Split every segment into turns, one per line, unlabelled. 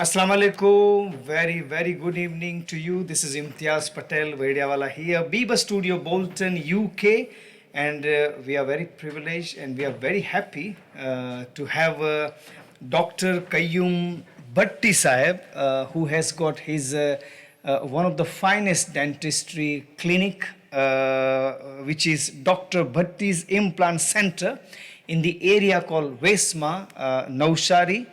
Assalamu alaikum. Very good evening to you. This is Imtiaz Patel, Vaidyawala here, Biba Studio, Bolton, UK. And we are very privileged and we are very happy to have Dr. Qayyum Bhatti Saheb, who has got his one of the finest dentistry clinic, which is Dr. Bhatti's Implant Center in the area called Vesma, Naushari.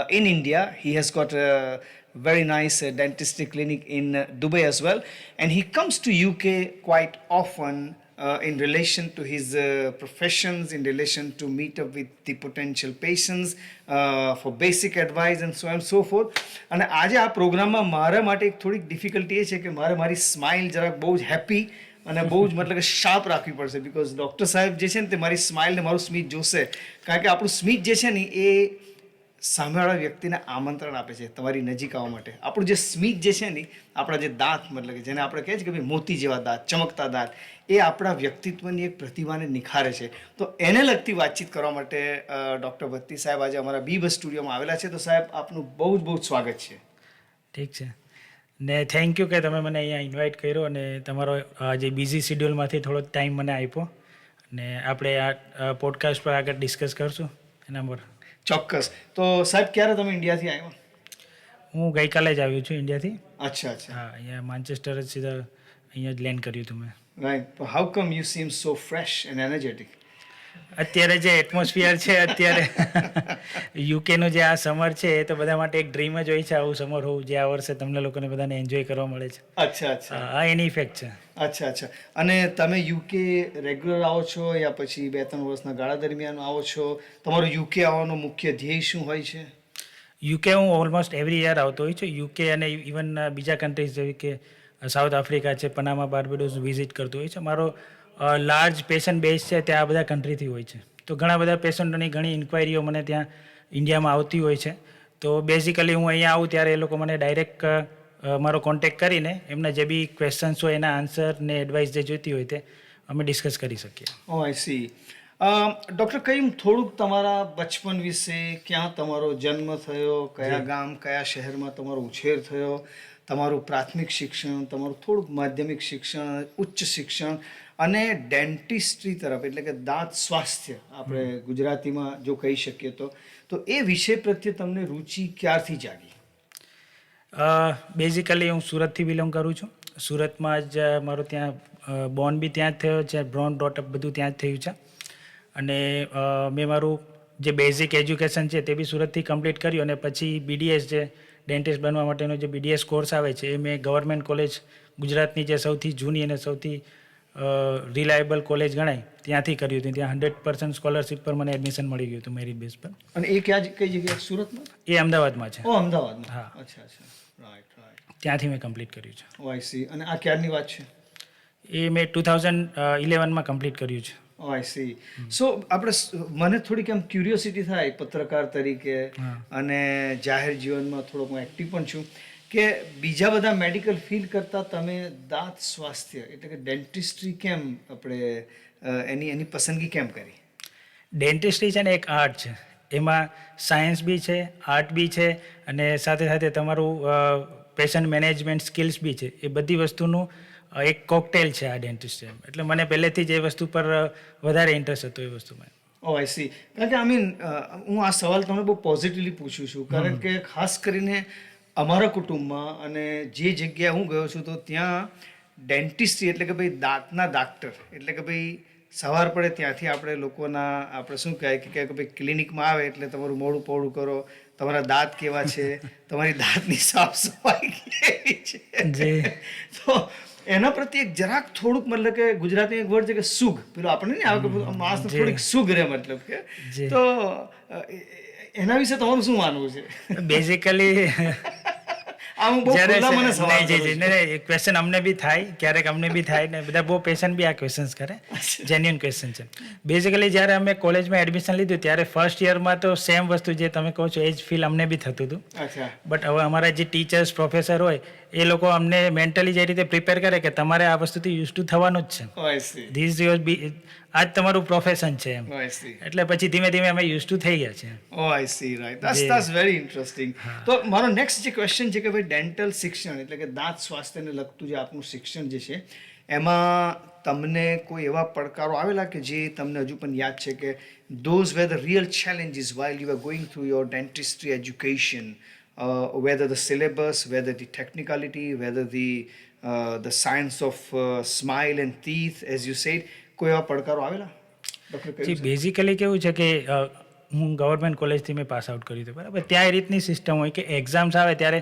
In India. He has got a very nice dentistry clinic in Dubai as well, and he comes to UK quite often in relation to his professions, in relation to meet up with the potential patients for basic advice and so on and so forth. અને આજે આ પ્રોગ્રામમાં મારા માટે એક થોડીક difficulty એ છે કે મારે મારી સ્માઇલ જરાક બહુ જ હેપી અને બહુ જ મતલબ કે શાર્પ રાખવી પડશે, બિકોઝ ડૉક્ટર સાહેબ જે છે ને તે મારી સ્માઇલ ને મારું સ્મિત જોશે, કારણ કે આપણું સ્મિત જે છે ને એ સામેવાળા વ્યક્તિને આમંત્રણ આપે છે તમારી નજીક આવવા માટે. આપણું જે સ્મિત જે છે ને, આપણા જે દાંત મતલબ કે જેને આપણે કહીએ છીએ કે ભાઈ મોતી જેવા દાંત, ચમકતા દાંત, એ આપણા વ્યક્તિત્વની એક પ્રતિભાને નિખારે છે. તો એને લગતી વાતચીત કરવા માટે ડૉક્ટર ભત્તી સાહેબ આજે અમારા બીબ સ્ટુડિયોમાં આવેલા છે. તો સાહેબ આપનું બહુ જ સ્વાગત છે.
ઠીક છે ને, થેન્ક યુ કે તમે મને અહીંયા ઇન્વાઇટ કર્યો અને તમારો જે બિઝી શિડ્યુલમાંથી થોડો ટાઈમ મને આપ્યો અને આપણે આ પોડકાસ્ટ પર આગળ ડિસ્કસ કરશું એના પર.
ચોક્કસ. તો સાહેબ ક્યારે તમે ઇન્ડિયાથી આવ્યા?
હું ગઈકાલે જ આવ્યો છું ઇન્ડિયાથી.
અચ્છા.
હા, અહીંયા માન્ચેસ્ટર જ સીધા અહીંયા જ લેન્ડ કર્યું હતું મેં.
Right. How come you seem so fresh and energetic?
અત્યારે જે એટમોસ્ફિયર છે અત્યારે યુકેનું જે આ સમર છે એ તો બધા માટે એક ડ્રીમ જ હોય છે આવું સમર હોવું, જે આ વર્ષે તમને લોકોને બધાને એન્જોય કરવા મળે છે.
અચ્છા.
આ એની ઇફેક્ટ છે.
અચ્છા. અને તમે યુકે રેગ્યુલર આવો છો યા પછી 2-3 વર્ષના ગાળા દરમિયાન આવો છો? તમારો યુકે આવવાનો મુખ્ય ધ્યેય શું હોય છે?
યુકે હું ઓલમોસ્ટ એવરી યર આવતો હોય છું. યુકે અને ઇવન બીજા કન્ટ્રીઝ જેવી કે સાઉથ આફ્રિકા છે, પનામા, બાર્બેડોસ વિઝિટ કરતો હોય છે. મારો લાર્જ પેશન્ટ બેઝ છે ત્યાં આ બધા કન્ટ્રીથી હોય છે. તો ઘણા બધા પેશન્ટોની ઘણી ઇન્ક્વાયરીઓ મને ત્યાં ઇન્ડિયામાં આવતી હોય છે. તો બેઝિકલી હું અહીંયા આવું ત્યારે એ લોકો મને ડાયરેક્ટ મારો કોન્ટેક્ટ કરીને એમના જે બી ક્વેશ્ચન્સ હોય એના આન્સર ને એડવાઇસ જે જોઈતી હોય તે અમે ડિસ્કસ કરી શકીએ.
ઓ આઈ સી. ડૉક્ટર કઈમ, થોડુંક તમારા બચપન વિશે, ક્યાં તમારો જન્મ થયો, કયા ગામ કયા શહેરમાં તમારો ઉછેર થયો, તમારું પ્રાથમિક શિક્ષણ, તમારું થોડુંક માધ્યમિક શિક્ષણ, ઉચ્ચ શિક્ષણ અને ડેન્ટિસ્ટ્રી તરફ એટલે કે દાંત સ્વાસ્થ્ય આપણે ગુજરાતીમાં જો કહી શકીએ તો એ વિષય પ્રત્યે તમને રુચિ ક્યારથી જાગી?
બેઝિકલી હું સુરતથી બિલોંગ કરું છું. સુરતમાં જ મારો ત્યાં બોર્ન બી ત્યાં જ થયો છે, બ્રોન ડોટઅપ બધું ત્યાં જ થયું છે. અને મેં મારું જે બેઝિક એજ્યુકેશન છે તે બી સુરતથી કમ્પ્લીટ કર્યું અને પછી BDS જે ડેન્ટિસ્ટ બનવા માટેનો જે BDS કોર્સ આવે છે એ મેં ગવર્મેન્ટ કોલેજ, ગુજરાતની જે સૌથી જૂની અને સૌથી રિલાયબલ કોલેજ ગણાય ત્યાંથી કર્યું હતું. ત્યાં 100% સ્કોલરશિપ પર મને એડમિશન મળી ગયું હતું મેરિટ બેઝ પર.
અને એ કઈ જગ્યાએ? સુરતમાં?
એ અમદાવાદમાં છે.
ઓ, અમદાવાદમાં.
હા.
અચ્છા. રાઈટ.
ત્યાંથી મેં કમ્પ્લીટ કર્યું છે.
Oh I see. અને આ ક્યારની વાત છે?
એ મેં 2011માં કમ્પ્લીટ કર્યું છે.
Oh I C. સો મને થોડીક એમ ક્યુરિયોસિટી થાય પત્રકાર તરીકે અને જાહેર જીવનમાં થોડોક હું એક્ટિવ પણ છું કે બીજા બધા મેડિકલ ફિલ્ડ કરતાં તમે દાંત સ્વાસ્થ્ય એટલે કે ડેન્ટિસ્ટ્રી કેમ આપણે એની પસંદગી કેમ કરી?
ડેન્ટિસ્ટ્રી છે ને એક આર્ટ છે, એમાં સાયન્સ બી છે, આર્ટ બી છે અને સાથે સાથે તમારું પેશન્ટ મેનેજમેન્ટ સ્કિલ્સ બી છે. એ બધી વસ્તુનું એક કોકટેલ છે આ ડેન્ટિસ્ટ્રી. એટલે મને પહેલેથી જ એ વસ્તુ પર વધારે ઇન્ટરેસ્ટ હતો એ વસ્તુમાં.
ઓ આઈ સી. કારણ કે હું આ સવાલ તમે બહુ પોઝિટિવલી પૂછું છું, કારણ કે ખાસ કરીને અમારા કુટુંબમાં અને જે જગ્યાએ હું ગયો છું તો ત્યાં ડેન્ટિસ્ટ્રી એટલે કે ભાઈ દાંતના ડાક્ટર એટલે કે ભાઈ સવાર પડે ત્યાંથી આપણે લોકોના આપણે શું કહે કે ભાઈ ક્લિનિકમાં આવે એટલે તમારું મોઢું પહોળું કરો, તમારા દાંત કેવા છે, તમારી દાંતની સાફ સફાઈ કેવી છે. તો એના પ્રત્યે જરાક થોડુંક મતલબ કે ગુજરાતી એક વર્ડ છે કે સુગ, પેલું આપણને નહીં આવે કે માણસ થોડીક સુગ રહે મતલબ કે. તો એના વિશે તમારું શું માનવું છે?
બેઝિકલી ક્વેશ્ચન અમને બી થાય, ક્યારેક અમને બી થાય ને બધા બહુ પેશન્ટ બી આ ક્વેશ્ચન્સ કરે, જેન્યુઅન ક્વેશ્ચન છે. બેઝિકલી જ્યારે અમે કોલેજમાં એડમિશન લીધું ત્યારે ફર્સ્ટ યરમાં તો સેમ વસ્તુ જે તમે કહો છો એ જ ફીલ અમને બી થતું હતું. બટ હવે અમારા જે ટીચર્સ, પ્રોફેસર હોય એ લોકો અમને મેન્ટલી જે રીતે પ્રિપેર કરે કે તમારે આ વસ્તુથી યુઝ ટુ થવાનું જ છે. ધીસ યોર બી આ જ તમારું પ્રોફેશન છે એમ.
Oh, I see.
એટલે પછી ધીમે ધીમે અમે યુઝ ટુ થઈ ગયા છે.
Oh, I see, right. That's
જે-
that's very interesting. તો મારો નેક્સ્ટ જે ક્વેશ્ચન છે કે ભાઈ ડેન્ટલ શિક્ષણ એટલે કે દાંત સ્વાસ્થ્યને લગતું જે આપનું શિક્ષણ જે છે એમાં તમને કોઈ એવા પડકારો આવેલા કે જે તમને હજુ પણ યાદ છે કે those were the real challenges while you were going through your dentistry education, whether the syllabus, whether the technicality, whether the science of smile and teeth, as you said, કોઈ એવા પડકારો આવેલા ડૉક્ટર?
જી બેઝિકલી કેવું છે કે હું government કોલેજથી મેં pass out કર્યું હતું બરાબર. ત્યાં એ રીતની સિસ્ટમ હોય કે એક્ઝામ્સ આવે ત્યારે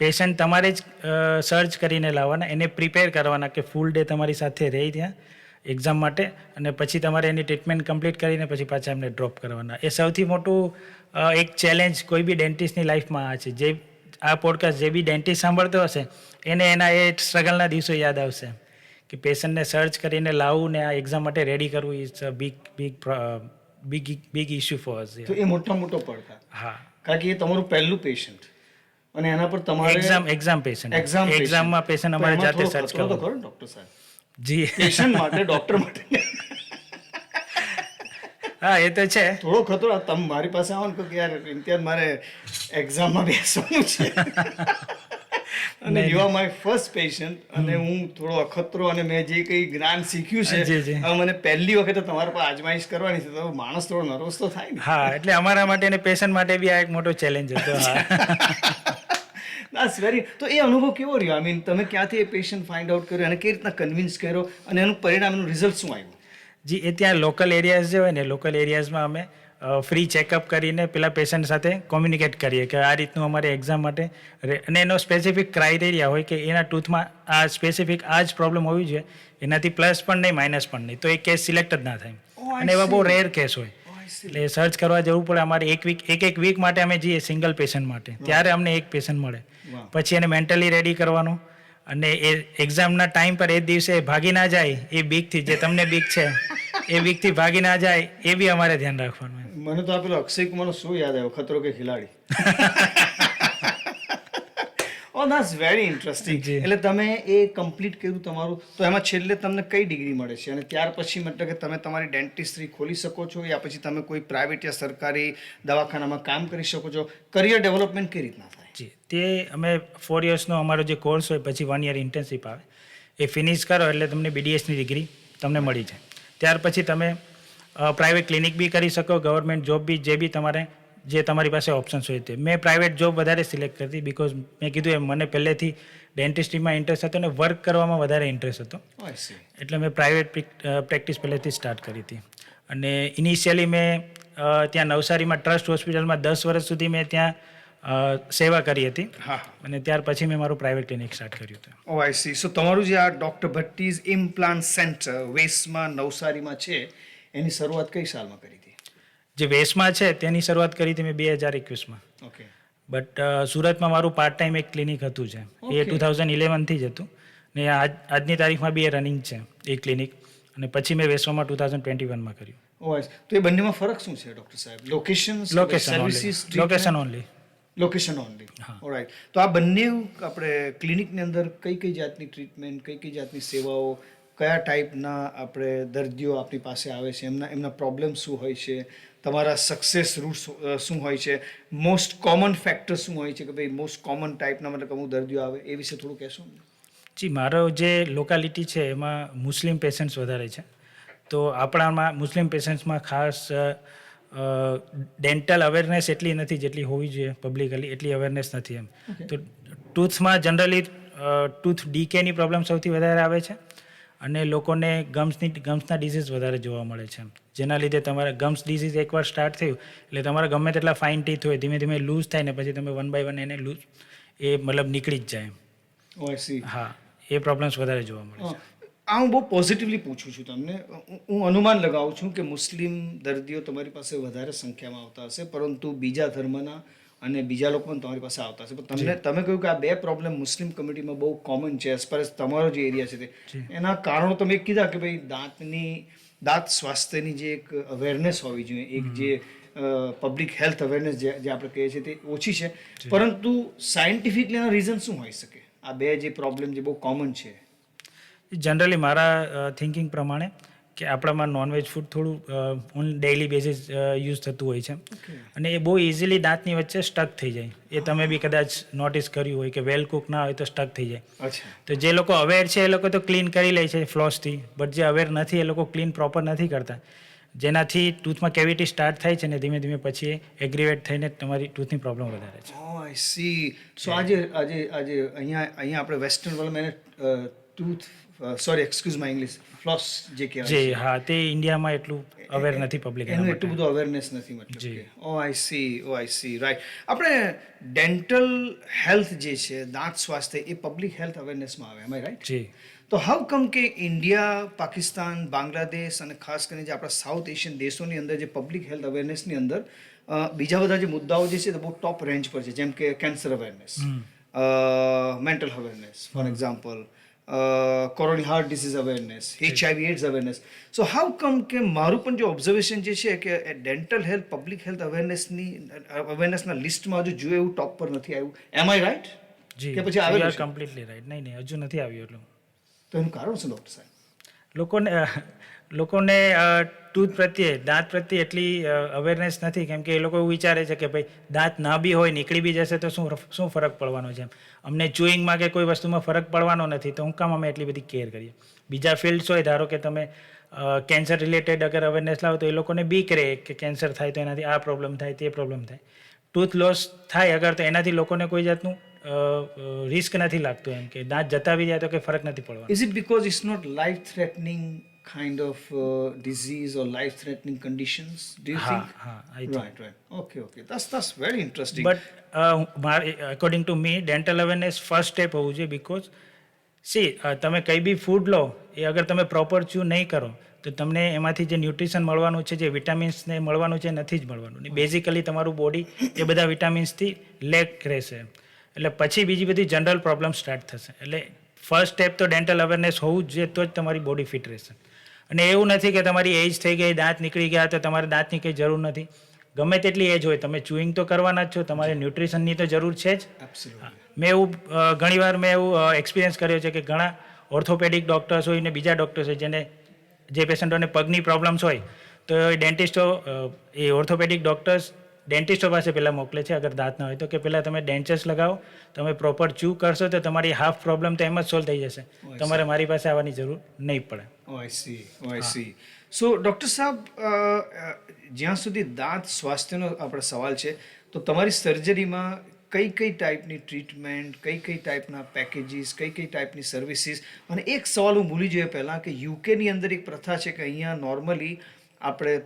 પેશન્ટ તમારે જ સર્ચ કરીને લાવવાના, એને પ્રિપેર કરવાના કે ફૂલ ડે તમારી સાથે રહી ત્યાં એક્ઝામ માટે, અને પછી તમારે એની ટ્રીટમેન્ટ કમ્પ્લીટ કરીને પછી પાછા એમને ડ્રોપ કરવાના. એ સૌથી મોટું એક ચેલેન્જ કોઈ બી ડેન્ટિસ્ટની લાઈફમાં આ છે. જે આ પોડકાસ્ટ જે બી ડેન્ટિસ્ટ સાંભળતો હશે એને એના એ સ્ટ્રગલના દિવસો યાદ આવશે કે પેશન્ટને સર્ચ કરીને લાવવું ને આ એક્ઝામ માટે રેડી કરવું is a big issue for us.
તો એ મોટો પડકાર,
હા,
કારણ કે એ તમારું પહેલું પેશન્ટ અને એના પર તમારે
એક્ઝામ પેશન્ટ એક્ઝામમાં પેશન્ટ અમારે જાતે સર્ચ
કરો
કરવું.
ડૉક્ટર સાહેબ,
જી
પેશન્ટ માટે ડૉક્ટર માટે
હા, એ તો છે.
થોડો ખતરો. તમે મારી પાસે આવો ને કહો કે યાર ઇમ્તિયાઝ મારે એક્ઝામમાં બેસવાનું છે અને you are my first patient અને હું થોડો અખતરો અને મેં જે કંઈ જ્ઞાન શીખ્યું છે
જી, જી.
હવે મને પહેલી વખતે તમારા પર આજમાઈશ કરવાની છે તો માણસ થોડો નર્વસ તો થાય ને.
હા, એટલે અમારા માટે ને પેશન્ટ માટે બી આ એક મોટો ચેલેન્જ હતો. હા.
that's very. તો એ અનુભવ કેવો રહ્યો? આઈ મીન તમે ક્યાંથી એ પેશન્ટ ફાઇન્ડ આઉટ કર્યો અને કેવી રીતના કન્વિન્સ કર્યો અને એનું પરિણામ, એનું રિઝલ્ટ શું આવ્યું?
જી, એ ત્યાં લોકલ એરિયાઝ જે હોય ને, લોકલ એરિયાઝમાં અમે ફ્રી ચેકઅપ કરીને પેલા પેશન્ટ સાથે કોમ્યુનિકેટ કરીએ કે આ રીતનું અમારે એક્ઝામ માટે અને એનો સ્પેસિફિક ક્રાઇટેરિયા હોય કે એના ટૂથમાં આ સ્પેસિફિક આ જ પ્રોબ્લેમ હોવી જોઈએ, એનાથી પ્લસ પણ નહીં માઇનસ પણ નહીં, તો એ કેસ સિલેક્ટ જ ના થાય.
Oh, I
અને એવા બહુ
see.
રેર કેસ હોય
Oh, I see.
એટલે સર્ચ કરવા જવું પડે. અમારે એક વીક માટે અમે જઈએ સિંગલ પેશન્ટ માટે, ત્યારે અમને એક પેશન્ટ મળે.
Wow.
પછી એને મેન્ટલી રેડી કરવાનું અને એ એક્ઝામના ટાઈમ પર એ દિવસે ભાગી ના જાય એ બીકથી, જે તમને બીક છે એ બીકથી ભાગી ના જાય એ બી અમારે ધ્યાન રાખવાનું.
મને તો આ પેલો અક્ષય કુમારનો શું યાદ આવ્યો, ખતરો કે ખિલાડી. ઓ that's very interesting.
જી.
એટલે તમે એ કમ્પ્લીટ કર્યું તમારું, તો એમાં છેલ્લે તમને કઈ ડિગ્રી મળે છે અને ત્યાર પછી મતલબ કે તમે તમારી ડેન્ટિસ્ટ્રી ખોલી શકો છો યા પછી તમે કોઈ પ્રાઇવેટ યા સરકારી દવાખાનામાં કામ કરી શકો છો? કરિયર ડેવલપમેન્ટ કઈ રીતના થાય?
જી, તે અમે 4 yearsનો અમારો જે કોર્સ હોય પછી 1 year ઇન્ટર્નશીપ આવે, એ ફિનિશ કરો એટલે તમને BDSની ડિગ્રી તમને મળી જાય. ત્યાર પછી તમે પ્રાઇવેટ ક્લિનિક બી કરી શકો, ગવર્મેન્ટ જોબ બી, જે બી તમારે જે તમારી પાસે ઓપ્શન્સ હોય તે. મેં પ્રાઇવેટ જોબ વધારે સિલેક્ટ કરતી બિકોઝ મેં કીધું એમ મને પહેલેથી ડેન્ટિસ્ટ્રીમાં ઇન્ટરેસ્ટ હતો અને વર્ક કરવામાં વધારે ઇન્ટરેસ્ટ હતો,
Oh, I see.
એટલે મેં પ્રાઇવેટ પ્રેક્ટિસ પહેલેથી સ્ટાર્ટ કરી હતી. અને ઇનિશિયલી મેં ત્યાં નવસારીમાં ટ્રસ્ટ હોસ્પિટલમાં 10 વર્ષ સુધી મેં ત્યાં સેવા કરી હતી
હા.
અને ત્યાર પછી મેં મારું પ્રાઇવેટ ક્લિનિક સ્ટાર્ટ કર્યું હતું.
Oh, I see. સો તમારું જે આ ડૉક્ટર ભટ્ટીઝ ઇમ્પ્લાન્ટ સેન્ટર વેસ્ટમાં નવસારીમાં છે એની શરૂઆત કઈ સાલમાં કરી હતી?
જે વેસ્ટમાં છે તેની શરૂઆત કરી હતી મેં 2021માં.
ઓકે.
બટ સુરતમાં મારું પાર્ટ ટાઈમ એક ક્લિનિક હતું છે, એ
Okay.
2011થી જ હતું ને આજની તારીખમાં બી એ રનિંગ છે એ ક્લિનિક. અને પછી મેં વેસ્ટમાં 2021માં કર્યું.
Oh, I see. તો એ બંનેમાં ફરક શું છે ડૉક્ટર સાહેબ? Location
location only.
Location only.
હા.
ઓલરાઈટ. તો આ બંને આપણે ક્લિનિકની અંદર કઈ કઈ જાતની ટ્રીટમેન્ટ, કઈ કઈ જાતની સેવાઓ, કયા ટાઈપના આપણે દર્દીઓ આપણી પાસે આવે છે, એમના પ્રોબ્લેમ શું હોય છે, તમારા સક્સેસ રૂટ્સ શું હોય છે, મોસ્ટ કોમન ફેક્ટર શું હોય છે કે ભાઈ મોસ્ટ કોમન ટાઈપના મતલબ અમુક દર્દીઓ આવે, એ વિશે થોડું કહેશો?
જી, મારો જે લોકાલિટી છે એમાં મુસ્લિમ પેશન્ટ્સ વધારે છે, તો આપણામાં મુસ્લિમ પેશન્ટ્સમાં ખાસ ડેન્ટલ અવેરનેસ એટલી નથી જેટલી હોવી જોઈએ પબ્લિકલી, એટલી અવેરનેસ નથી એમ. તો ટૂથમાં જનરલી ટૂથ ડીકેની પ્રોબ્લેમ સૌથી વધારે આવે છે અને લોકોને ગમ્સના ડિઝીઝ વધારે જોવા મળે છે, જેના લીધે તમારા ગમ્સ ડિઝીઝ એકવાર સ્ટાર્ટ થયું એટલે તમારા ગમે તેટલા ફાઇન ટીથ હોય ધીમે ધીમે લૂઝ થાય ને પછી તમે 1 by 1 એને લૂઝ એ મતલબ નીકળી જ જાય.
Oh, I see.
હા, એ પ્રોબ્લેમ્સ વધારે જોવા મળે છે.
આ હું બહુ પોઝિટિવલી પૂછું છું તમને. હું અનુમાન લગાવું છું કે મુસ્લિમ દર્દીઓ તમારી પાસે વધારે સંખ્યામાં આવતા હશે, પરંતુ બીજા ધર્મના અને બીજા લોકો પણ તમારી પાસે આવતા હશે. પણ તમે કહ્યું કે આ બે પ્રોબ્લેમ મુસ્લિમ કમ્યુનિટીમાં બહુ કોમન છે એઝ પર એઝ તમારો જે એરિયા છે તે. એના કારણો તમે કીધા કે ભાઈ દાંત સ્વાસ્થ્યની જે એક અવેરનેસ હોવી જોઈએ, એક જે પબ્લિક હેલ્થ અવેરનેસ જે આપણે કહીએ છીએ તે ઓછી છે, પરંતુ સાયન્ટિફિકલી એના રીઝન શું હોઈ શકે આ બે જે પ્રોબ્લેમ જે બહુ કોમન છે?
જનરલી મારા થિંકિંગ પ્રમાણે કે આપણામાં નોનવેજ ફૂડ થોડું ઓન ડેઇલી બેસિસ યુઝ થતું હોય છે
Okay.
અને એ બહુ ઇઝીલી દાંતની વચ્ચે સ્ટક થઈ જાય. એ તમે બી કદાચ નોટિસ કર્યું હોય કે વેલ કુક ના હોય તો સ્ટક થઈ જાય.
અચ્છા.
તો જે લોકો અવેર છે એ લોકો તો ક્લીન કરી લે છે ફ્લોસથી, બટ જે અવેર નથી એ લોકો ક્લીન પ્રોપર નથી કરતા, જેનાથી ટૂથમાં કેવિટી સ્ટાર્ટ થાય છે ને ધીમે ધીમે પછી એગ્રીવેટ થઈને તમારી ટૂથની પ્રોબ્લેમ વધારે છે.
Oh, I see. So આજે અહીંયા આપણે વેસ્ટર્ન વર્લ્ડમાં એને tooth sorry excuse my English floss જે કહેવાય
જે
છે.
હા, તે ઇન્ડિયામાં એટલું અવેર નથી પબ્લિક એના
એનું
માટે.
એટલું બધું અવેરનેસ નથી મતલબ
જી.
કે ઓ આઈ સી રાઈટ. આપણે ડેન્ટલ હેલ્થ જે છે દાંત સ્વાસ્થ્ય એ પબ્લિક હેલ્થ અવેરનેસમાં આવે, એમ રાઈટ?
જી.
તો હાઉ કમ કે ઇન્ડિયા, પાકિસ્તાન, બાંગ્લાદેશ અને ખાસ કરીને જે આપણા સાઉથ એશિયન દેશોની અંદર જે પબ્લિક હેલ્થ અવેરનેસની અંદર બીજા બધા જે મુદ્દાઓ જે છે તે બહુ ટોપ રેન્જ પર છે, જેમ કે cancer awareness, mental awareness for example, coronary heart disease awareness, HIV AIDS awareness. So how come કે મારું પણ જે ઓબ્ઝર્વેશન જે છે કે ડેન્ટલ હેલ્થ પબ્લિક હેલ્થ અવેરનેસના લિસ્ટમાં હજુ જોઈએ એવું ટોપ પર નથી આવ્યું, એમ આઈ રાઈટ?
જી,
કે પછી આવેલું છે?
Completely right. નહીં, હજુ નથી આવ્યું એટલું.
તો એનું કારણ શું ડૉક્ટર સાહેબ?
લોકોને ટૂથ પ્રત્યે, દાંત પ્રત્યે એટલી અવેરનેસ નથી, કેમ કે એ લોકો એવું વિચારે છે કે ભાઈ દાંત ના બી હોય, નીકળી બી જશે તો શું ફરક પડવાનો છે. અમને ચુઈંગમાં કે કોઈ વસ્તુમાં ફરક પડવાનો નથી, તો હું કામ અમે એટલી બધી કેર કરીએ. બીજા ફિલ્ડ્સ હોય, ધારો કે તમે કેન્સર રિલેટેડ અગર અવેરનેસ લાવો તો એ લોકોને બીક રહે કે કેન્સર થાય તો એનાથી આ પ્રોબ્લેમ થાય, તે પ્રોબ્લેમ થાય. ટૂથ લોસ થાય અગર તો એનાથી લોકોને કોઈ જાતનું રિસ્ક નથી લાગતું, એમ કે દાંત જતા બી જાય તો કંઈ ફરક નથી પડવાનો.
Is it because it's not life-threatening kind of disease or life-threatening conditions? Do you think?
I think.
Right. Okay. That's very interesting.
But according to me dental awareness first step હોવું જોઈએ, બિકોઝ તમે કંઈ બી food લો એ અગર તમે proper ચૂ નહીં કરો તો તમને એમાંથી જે ન્યુટ્રિશન મળવાનું છે, જે વિટામિન્સને મળવાનું છે, નથી જ મળવાનું. બેઝિકલી તમારું બોડી એ બધા વિટામિન્સથી લેક રહેશે, એટલે પછી બીજી બધી જનરલ પ્રોબ્લેમ સ્ટાર્ટ થશે. એટલે ફર્સ્ટ સ્ટેપ તો ડેન્ટલ અવેરનેસ હોવું જ જોઈએ, તો જ તમારી બોડી ફિટ રહેશે. અને એવું નથી કે તમારી એજ થઈ ગઈ, દાંત નીકળી ગયા તો તમારે દાંતની કંઈ જરૂર નથી. ગમે તેટલી એજ હોય, તમે ચુઈંગ તો કરવાના જ છો, તમારે ન્યુટ્રિશનની તો જરૂર છે જ.
Absolutely.
ઘણીવાર મેં એવું એક્સપિરિયન્સ કર્યો છે કે ઘણા ઓર્થોપેડિક ડૉક્ટર્સ હોય ને બીજા ડૉક્ટર્સ હોય જે પેશન્ટોને પગની પ્રોબ્લેમ્સ હોય તો એ ઓર્થોપેડિક ડૉક્ટર્સ ડેન્ટિસ્ટો પાસે પહેલાં મોકલે છે અગર દાંત ના હોય તો, કે પહેલાં તમે ડેન્ચર્સ લગાવો, તમે પ્રોપર ચૂ કરશો તો તમારી હાફ પ્રોબ્લેમ તો એમ જ સોલ્વ થઈ જશે, તમારે મારી પાસે આવવાની જરૂર નહીં પડે.
I see. So ડૉક્ટર સાહેબ, જ્યાં સુધી દાંત સ્વાસ્થ્યનો આપણો સવાલ છે તો તમારી સર્જરીમાં કઈ ટાઈપની ટ્રીટમેન્ટ, કઈ ટાઈપના પેકેજીસ, કઈ ટાઈપની સર્વિસીસ? અને એક સવાલ હું ભૂલી જોઈએ પહેલાં કે યુકેની અંદર એક પ્રથા છે કે અહીંયા નોર્મલી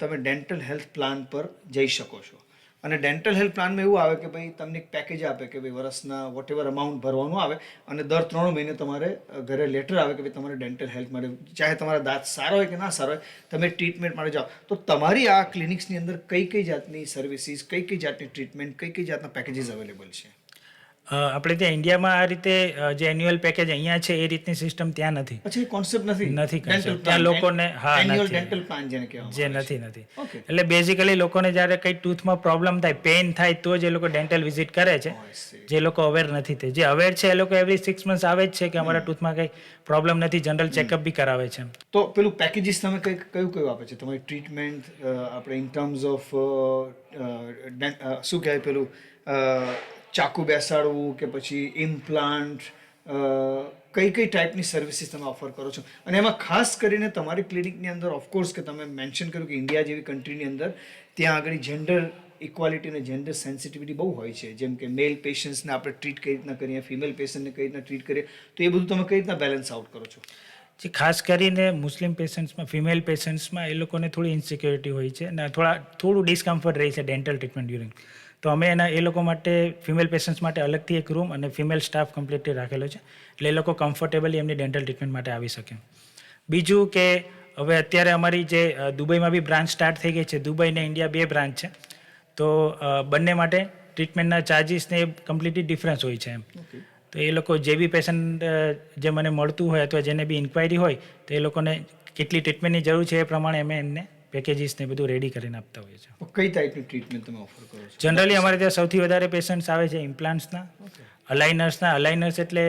તમે ડેન્ટલ હેલ્થ પ્લાન પર જઈ શકો છો, અને ડેન્ટલ હેલ્થ પ્લાનમાં એવું આવે કે ભાઈ તમને એક પેકેજ આપે કે ભાઈ વર્ષના વોટ એવર અમાઉન્ટ ભરવાનું આવે અને દર 3 મહિને તમારે ઘરે લેટર આવે કે ભાઈ તમારે ડેન્ટલ હેલ્થ માટે, ચાહે તમારા દાંત સારો હોય કે ના સારો હોય, તમે ટ્રીટમેન્ટ માટે જાઓ. તો તમારી આ ક્લિનિક્સની અંદર કઈ જાતની સર્વિસીસ, કઈ જાતની ટ્રીટમેન્ટ, કઈ જાતના પેકેજીસ અવેલેબલ છે?
આપણે ત્યાં ઇન્ડિયામાં આ રીતે જે એન્યુઅલ પેકેજ અહીંયા છે એ રીતની સિસ્ટમ ત્યાં નથી.
અચ્છા, એ કોન્સેપ્ટ નથી
concept. ત્યાં લોકોને
એન્યુઅલ
નથી.
ડેન્ટલ પ્લાન જેને કહેવામાં
નથી.
Okay.
એટલે બેઝિકલી લોકોને જ્યારે કંઈ ટૂથમાં પ્રોબ્લેમ થાય, પેઇન થાય તો જ એ લોકો ડેન્ટલ વિઝિટ કરે છે. જે લોકો અવેર નથી તે, જે અવેર છે એ લોકો એવરી 6 મંથ્સ આવે જ છે કે અમારા ટૂથમાં કંઈ પ્રોબ્લેમ નથી, જનરલ ચેકઅપ બી કરાવે છે.
તો પેલું પેકેજીસ તમે કયું આપે છે તમારી ટ્રીટમેન્ટ? આપણે ઇન ટર્મ્સ ઓફ શું કહેવાય પેલું ચાકુ બેસાડવું કે પછી ઇમ્પ્લાન્ટ, કઈ ટાઈપની સર્વિસીસ તમે ઓફર કરો છો? અને એમાં ખાસ કરીને તમારી ક્લિનિકની અંદર ઓફકોર્સ કે તમે મેન્શન કર્યું કે ઇન્ડિયા જેવી કન્ટ્રીની અંદર ત્યાં આગળ જેન્ડર ઇક્વાલિટી અને જેન્ડર સેન્સિટિવિટી બહુ હોય છે, જેમ કે મેલ પેશન્ટ્સને આપણે ટ્રીટ કઈ રીતના કરીએ, ફિમેલ પેશન્ટને કઈ રીતના ટ્રીટ કરીએ, તો એ બધું તમે કઈ રીતના બેલેન્સ આઉટ કરો છો?
જે ખાસ કરીને મુસ્લિમ પેશન્ટ્સમાં, ફિમેલ પેશન્ટ્સમાં એ લોકોને થોડી ઇન્સિક્યોરિટી હોય છે અને થોડું ડિસ્કમ્ફર્ટ રહે છે ડેન્ટલ ટ્રીટમેન્ટ ડ્યુરિંગ. તો અમે એ લોકો માટે, ફિમેલ પેશન્ટ્સ માટે અલગથી એક રૂમ અને ફિમેલ સ્ટાફ કમ્પ્લીટલી રાખેલો છે, એટલે એ લોકો કમ્ફર્ટેબલી એમની ડેન્ટલ ટ્રીટમેન્ટ માટે આવી શકે. બીજું કે હવે અત્યારે અમારી જે દુબઈમાં બી બ્રાન્ચ સ્ટાર્ટ થઈ ગઈ છે, દુબઈ અને ઇન્ડિયા 2 બ્રાન્ચ છે, તો બંને માટે ટ્રીટમેન્ટના ચાર્જિસને કમ્પ્લીટલી ડિફરન્સ હોય છે એમ. તો એ લોકો જે બી પેશન્ટ જે મને મળતું હોય અથવા જેને બી ઇન્ક્વાયરી હોય તો એ લોકોને કેટલી ટ્રીટમેન્ટની જરૂર છે એ પ્રમાણે અમે એમને પેકેજીસને બધું રેડી કરીને આપતા હોઈએ છીએ.
કઈ ટાઈપની ટ્રીટમેન્ટ તમે ઓફર કરો છો?
જનરલી અમારે ત્યાં સૌથી વધારે પેશન્ટ્સ આવે છે ઇમ્પ્લાન્ટ્સના, અલાઇનર્સના. અલાઇનર્સ એટલે